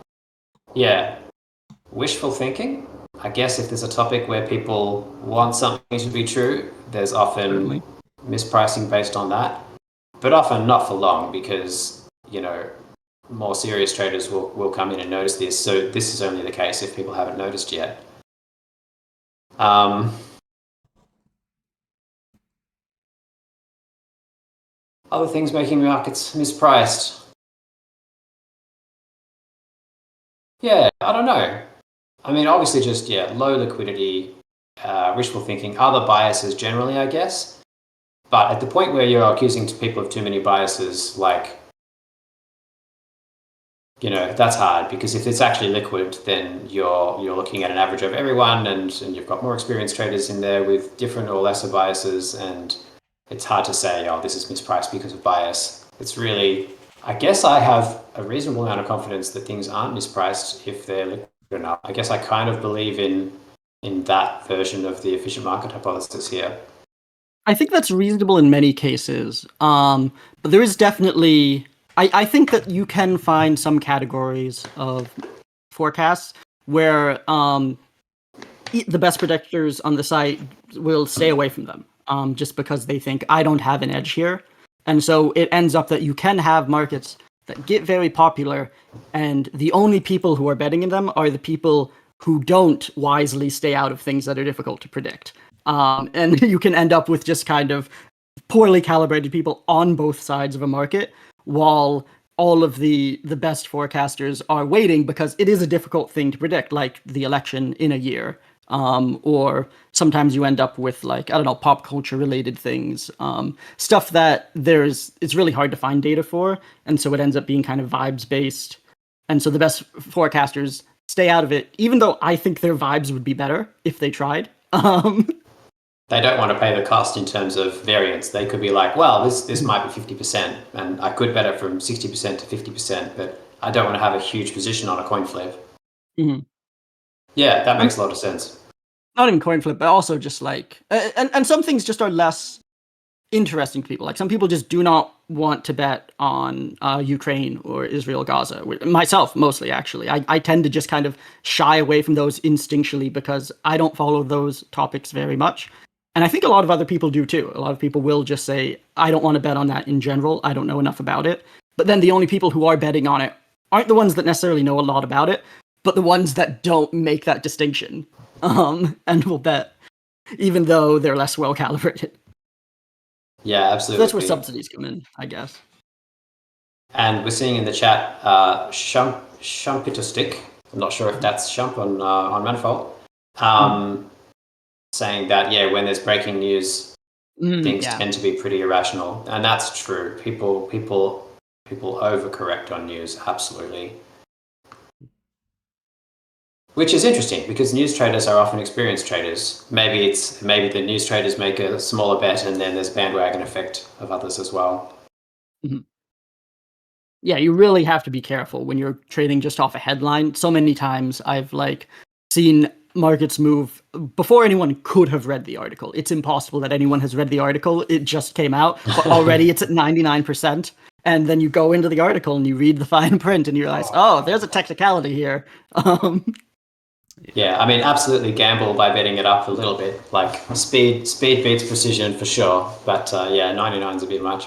C: wishful thinking. I guess if there's a topic where people want something to be true, there's often mispricing based on that, but often not for long because, more serious traders will come in and notice this. So this is only the case if people haven't noticed yet. Other things making markets mispriced. Yeah, I don't know. I mean, obviously just, low liquidity, wishful thinking, other biases generally, I guess. But at the point where you're accusing people of too many biases, that's hard because if it's actually liquid, then you're looking at an average of everyone and you've got more experienced traders in there with different or lesser biases, and it's hard to say, this is mispriced because of bias. It's really, I guess I have a reasonable amount of confidence that things aren't mispriced if they're liquid enough. I guess I kind of believe in that version of the efficient market hypothesis here.
B: I think that's reasonable in many cases. But there is definitely, I think that you can find some categories of forecasts where the best predictors on the site will stay away from them just because they think I don't have an edge here. And so it ends up that you can have markets that get very popular, and the only people who are betting in them are the people who don't wisely stay out of things that are difficult to predict. And you can end up with just kind of poorly calibrated people on both sides of a market, while all of the best forecasters are waiting because it is a difficult thing to predict, like the election in a year. Or sometimes you end up with pop culture related things, stuff that it's really hard to find data for. And so it ends up being kind of vibes based. And so the best forecasters stay out of it, even though I think their vibes would be better if they tried.
C: They don't want to pay the cost in terms of variance. They could be like, well, this might be 50%, and I could bet it from 60% to 50%, but I don't want to have a huge position on a coin flip.
B: Mm-hmm.
C: Yeah, that makes a lot of sense.
B: not even coin flip, but also just like, and some things just are less interesting to people. Like some people just do not want to bet on Ukraine or Israel, Gaza. Myself, mostly, actually. I tend to just kind of shy away from those instinctually because I don't follow those topics very much. And I think a lot of other people do too. A lot of people will just say, I don't want to bet on that in general. I don't know enough about it. But then the only people who are betting on it aren't the ones that necessarily know a lot about it, but the ones that don't make that distinction and will bet even though they're less well calibrated.
C: Yeah,
B: So
C: absolutely.
B: that's where subsidies come in, I guess.
C: And we're seeing in the chat, Shumpitostick, I'm not sure if that's Shump on Manifold, saying that, yeah, when there's breaking news, things tend to be pretty irrational. And that's true. People overcorrect on news, absolutely. Which is interesting because news traders are often experienced traders. Maybe the news traders make a smaller bet and then there's bandwagon effect of others as well.
B: Mm-hmm. Yeah, you really have to be careful when you're trading just off a headline. So many times I've seen markets move before anyone could have read the article. It's impossible that anyone has read the article. It just came out, but already it's at 99%. And then you go into the article and you read the fine print and you realize, oh, there's a technicality here.
C: Yeah, I mean, absolutely gamble by betting it up a little bit. Like speed beats precision for sure. But 99's a bit much.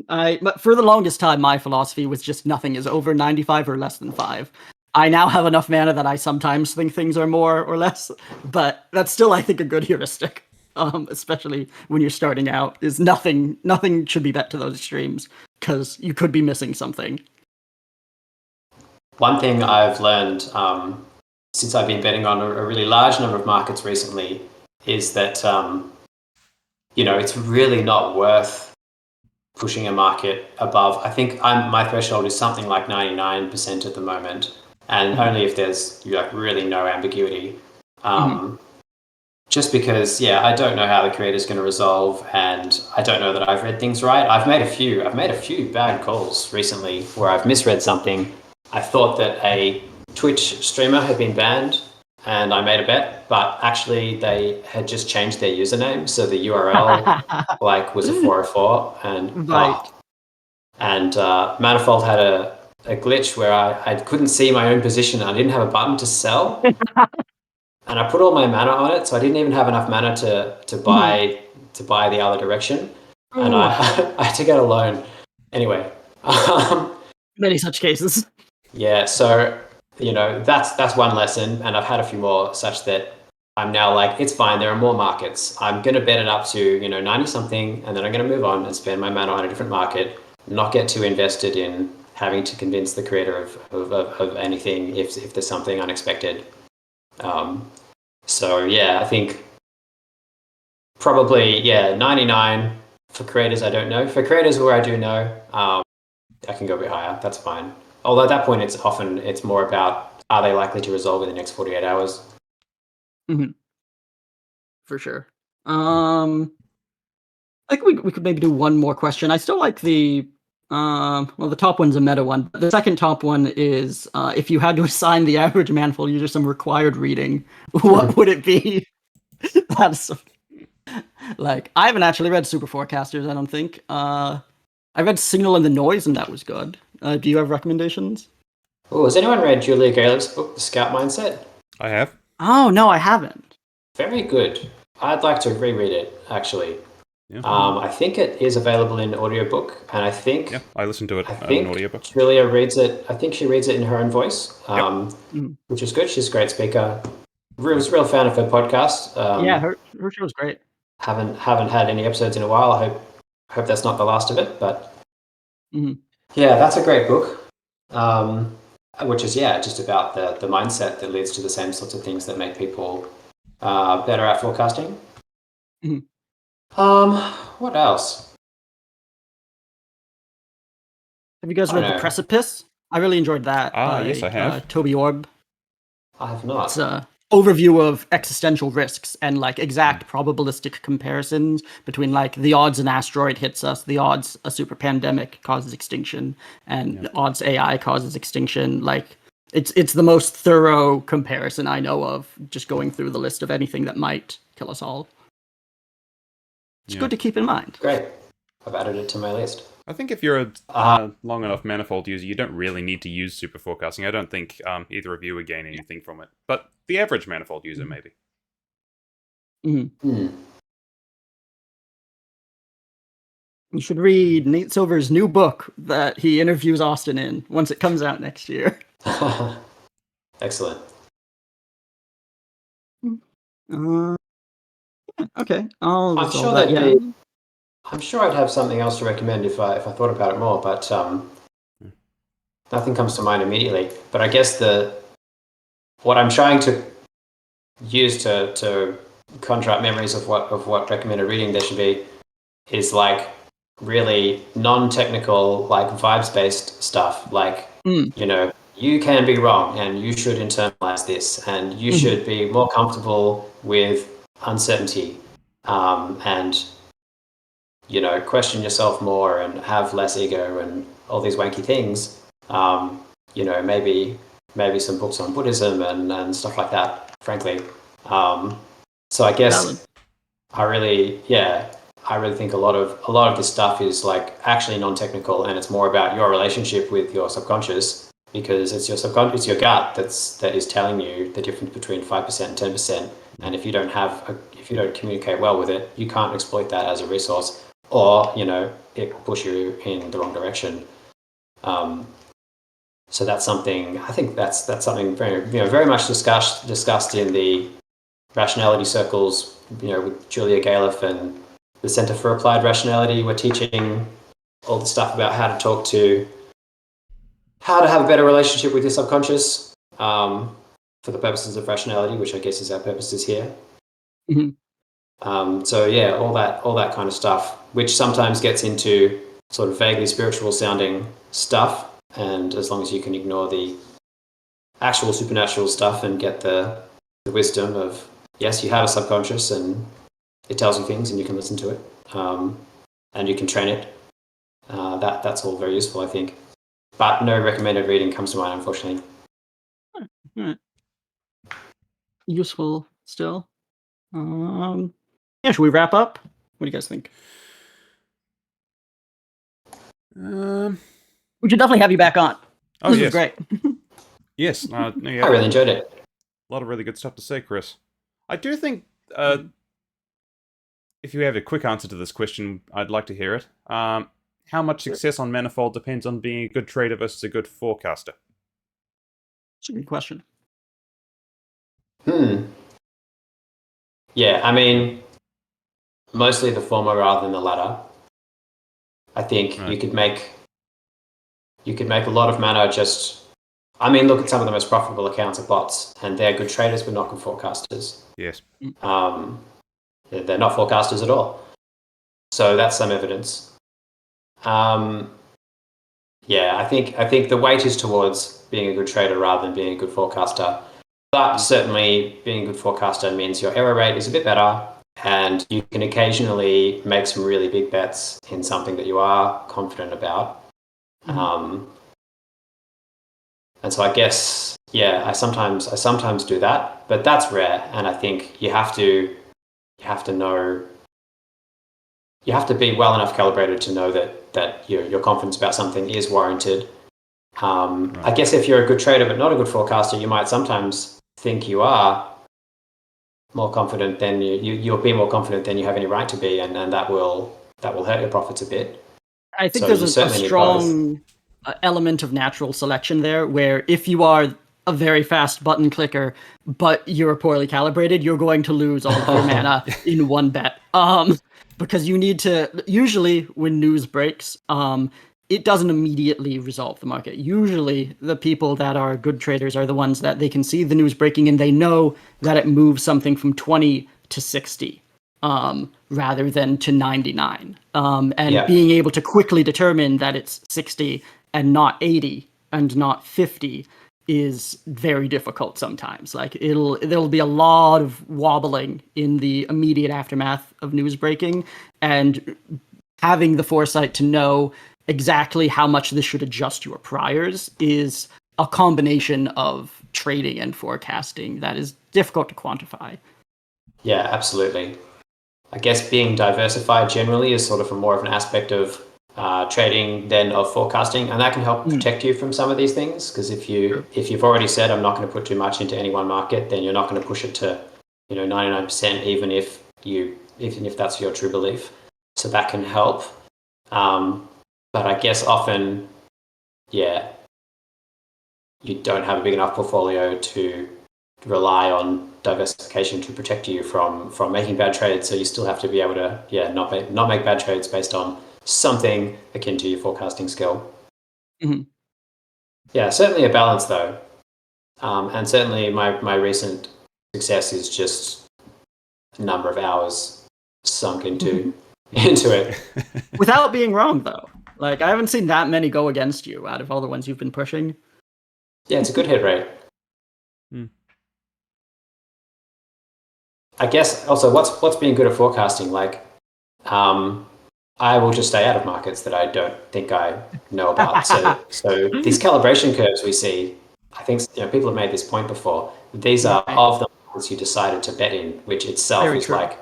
B: But for the longest time, my philosophy was just nothing is over 95 or less than 5. I now have enough mana that I sometimes think things are more or less, but that's still, I think, a good heuristic. Especially when you're starting out, is nothing should be bet to those extremes because you could be missing something.
C: One thing I've learned since I've been betting on a really large number of markets recently is that it's really not worth pushing a market above. I think my threshold is something like 99% at the moment, and only if there's really no ambiguity. Just because, I don't know how the creator's going to resolve, and I don't know that I've read things right. I've made a few bad calls recently where I've misread something. I thought that a Twitch streamer had been banned, and I made a bet, but actually they had just changed their username, so the URL was a 404, and
B: right.
C: Manifold had a glitch where I couldn't see my own position. I didn't have a button to sell. And I put all my mana on it, so I didn't even have enough mana to buy the other direction, and I had to get a loan. Anyway,
B: many such cases.
C: Yeah, so that's one lesson, and I've had a few more such that I'm now like, it's fine. There are more markets. I'm gonna bet it up to 90 something, and then I'm gonna move on and spend my mana on a different market. Not get too invested in having to convince the creator of anything if there's something unexpected. I think probably 99 for creators I don't know. For creators where I do know, I can go a bit higher. That's fine. Although at that point it's more about, are they likely to resolve in the next 48 hours?
B: Mm-hmm. For sure. I think we could maybe do one more question. I still like the the top one's a meta one. The second top one is if you had to assign the average Manifold user some required reading, what would it be? That's I haven't actually read Super Forecasters, I don't think. I read Signal and the Noise, and that was good. Do you have recommendations?
C: Oh, has anyone read Julia Gaelick's book, The Scout Mindset?
A: I have.
B: Oh, no, I haven't.
C: Very good. I'd like to reread it, actually.
A: Yeah.
C: I think it is available in audiobook, and I think
A: I listened to it in audiobook.
C: Julia reads it. I think she reads it in her own voice, which is good. She's a great speaker. Was a real fan of her podcast.
B: Her show's great.
C: Haven't had any episodes in a while. I hope that's not the last of it. But that's a great book. Which is just about the mindset that leads to the same sorts of things that make people better at forecasting. What else?
B: Have you guys read The Precipice? I really enjoyed that.
A: Yes, I have.
B: Toby Orb.
C: I have not.
B: It's an overview of existential risks and exact probabilistic comparisons between the odds an asteroid hits us, the odds a super pandemic causes extinction, and the odds AI causes extinction. It's the most thorough comparison I know of, just going through the list of anything that might kill us all. It's good to keep in mind.
C: Great. I've added it to my list.
A: I think if you're a long enough Manifold user, you don't really need to use super forecasting. I don't think either of you would gain anything from it. But the average Manifold user, maybe.
B: Mm-hmm. You should read Nate Silver's new book that he interviews Austin in once it comes out next year.
C: Excellent.
B: Okay, I'll
C: I'm
B: resolve
C: sure
B: that.
C: that'd
B: Yeah.
C: I'm sure I'd have something else to recommend if I thought about it more, but nothing comes to mind immediately. But I guess what I'm trying to use to conjure up memories of what recommended reading there should be is like really non-technical, like vibes-based stuff. Like you can be wrong, and you should internalize this, and you should be more comfortable with uncertainty, and question yourself more and have less ego and all these wanky things. Maybe some books on Buddhism and stuff like that, frankly. So I guess I really think a lot of this stuff is like actually non-technical, and it's more about your relationship with your subconscious, because it's your gut that is telling you the difference between 5% and 10%. And if you don't communicate well with it, you can't exploit that as a resource, or it will push you in the wrong direction. So that's something, I think that's something very much discussed in the rationality circles, with Julia Galef and the Center for Applied Rationality. We're teaching all the stuff about how to have a better relationship with your subconscious, for the purposes of rationality, which I guess is our purposes here. So yeah, all that kind of stuff, which sometimes gets into sort of vaguely spiritual sounding stuff, and as long as you can ignore the actual supernatural stuff and get the wisdom of, yes, you have a subconscious and it tells you things and you can listen to it, and you can train it, that's all very useful, I think. But no recommended reading comes to mind, unfortunately.
B: Useful still. Should we wrap up? What do you guys think? We should definitely have you back on. This was great.
A: Yes.
C: I really enjoyed it.
A: A lot of really good stuff to say, Chris. I do think, if you have a quick answer to this question, I'd like to hear it. How much success on Manifold depends on being a good trader versus a good forecaster?
B: That's a good question.
C: Yeah, I mean, mostly the former rather than the latter. I think you could make a lot of mana just. I mean, look at some of the most profitable accounts of bots, and they're good traders but not good forecasters.
A: Yes.
C: They're not forecasters at all. So that's some evidence. Yeah, I think the weight is towards being a good trader rather than being a good forecaster. But certainly being a good forecaster means your error rate is a bit better, and you can occasionally make some really big bets in something that you are confident about. And so I guess, yeah, I sometimes do that, but that's rare. And I think you have to know, you have to be well enough calibrated to know that your confidence about something is warranted. I guess if you're a good trader but not a good forecaster, you might sometimes think you are more confident than you'll be more confident than you have any right to be, and that will hurt your profits a bit.
B: I think there's a strong element of natural selection there, where if you are a very fast button clicker but you're poorly calibrated, you're going to lose all of your mana in one bet. Because you need to, usually when news breaks, it doesn't immediately resolve the market. Usually the people that are good traders are the ones that they can see the news breaking and they know that it moves something from 20 to 60 rather than to 99. Being able to quickly determine that it's 60 and not 80 and not 50 is very difficult sometimes. Like there'll be a lot of wobbling in the immediate aftermath of news breaking, and having the foresight to know exactly how much this should adjust your priors is a combination of trading and forecasting that is difficult to quantify.
C: Yeah, absolutely. I guess being diversified generally is sort of more of an aspect of trading than of forecasting, and that can help protect you from some of these things. Because if you've already said I'm not going to put too much into any one market, then you're not going to push it to 99%, even if that's your true belief. So that can help. But I guess often, yeah, you don't have a big enough portfolio to rely on diversification to protect you from making bad trades. So you still have to be able to, not make bad trades based on something akin to your forecasting skill.
B: Mm-hmm.
C: Yeah, certainly a balance though. And certainly my recent success is just a number of hours sunk into it.
B: Without being wrong, though. Like, I haven't seen that many go against you out of all the ones you've been pushing.
C: Yeah, it's a good hit rate. I guess also what's being good at forecasting, like I will just stay out of markets that I don't think I know about. So these calibration curves we see, I think people have made this point before. These are of the markets you decided to bet in, which itself
B: Very
C: is
B: true.
C: like,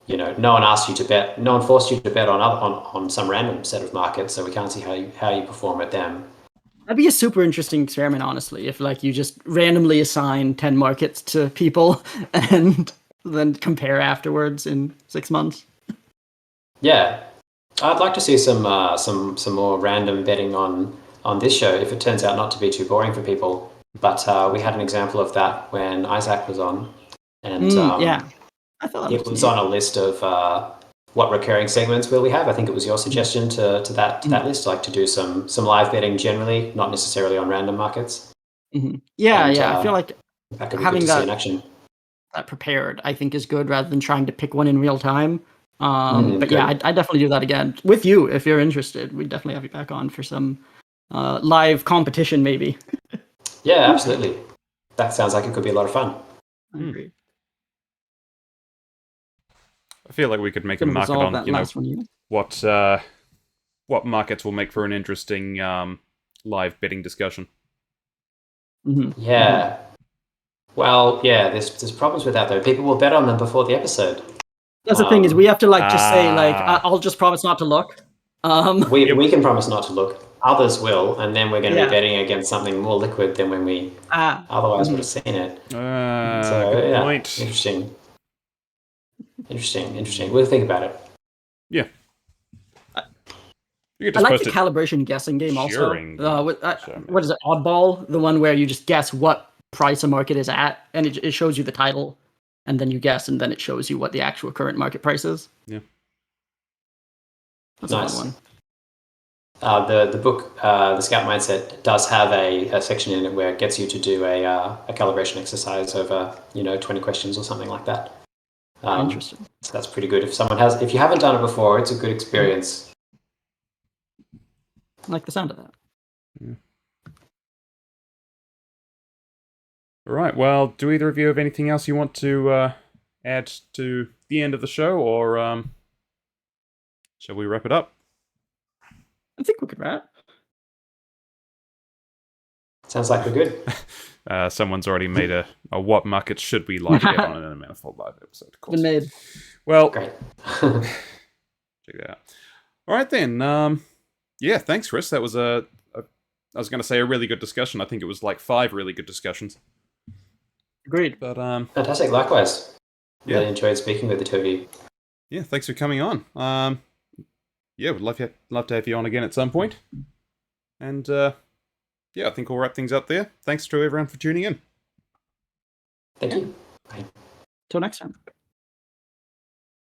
C: no one asked you to bet, no one forced you to bet on some random set of markets, so we can't see how you perform at them.
B: That'd be a super interesting experiment, honestly, if like you just randomly assign 10 markets to people and then compare afterwards in 6 months.
C: Yeah, I'd like to see some more random betting on this show if it turns out not to be too boring for people. But we had an example of that when Isaac was on, and
B: yeah, I thought that
C: it was on a list of what recurring segments will we have. I think it was your suggestion to that list, like to do some live betting generally, not necessarily on random markets.
B: Mm-hmm. Yeah,
C: And,
B: I feel like
C: that could be
B: having
C: good to see in action.
B: that prepared, I think, is good rather than trying to pick one in real time. But
C: good.
B: yeah, I definitely do that again with you if you're interested. We'd definitely have you back on for some live competition, maybe.
C: Yeah, absolutely. That sounds like it could be a lot of fun.
B: I agree.
A: I feel like we could make a
B: Gonna
A: market
B: resolve
A: on
B: that last one, you.
A: what markets will make for an interesting live betting discussion.
C: Yeah. Well, yeah, there's problems with that though. People will bet on them before the episode.
B: That's the thing, is we have to like just say like
A: Ah.
B: I'll just promise not to look.
C: We can promise not to look. Others will, and then we're going to
B: Yeah.
C: be betting against something more liquid than when we otherwise would have seen it.
A: Good point.
C: Interesting. We'll think about it.
A: Yeah.
B: I like the calibration guessing game also. What is it? Oddball, the one where you just guess what price a market is at, and it shows you the title, and then you guess, and then it shows you what the actual current market price is.
A: Yeah.
B: That's
C: nice.
B: a fun one.
C: The book, The Scout Mindset, does have a section in it where it gets you to do a calibration exercise over 20 questions or something like that.
B: Interesting.
C: So that's pretty good. If you haven't done it before, it's a good experience.
B: I like the sound of that.
A: Yeah. All right. Well, do either of you have anything else you want to add to the end of the show, or shall we wrap it up?
B: I think we could wrap.
C: Sounds like we're good.
A: Someone's already made a what market should we live bet on in a Manifold live episode. Of course.
B: Been made.
A: Well,
C: great.
A: Check that out. All right then. Yeah, thanks, Chris. That was I was going to say a really good discussion. I think it was like 5 really good discussions.
B: Agreed.
A: But
C: fantastic. Likewise.
A: Yeah.
C: Really enjoyed speaking with the two of you.
A: Yeah, thanks for coming on. Yeah, would love to have you on again at some point. And yeah, I think we'll wrap things up there. Thanks to everyone for tuning in.
C: Thank you. Bye.
B: Till next time.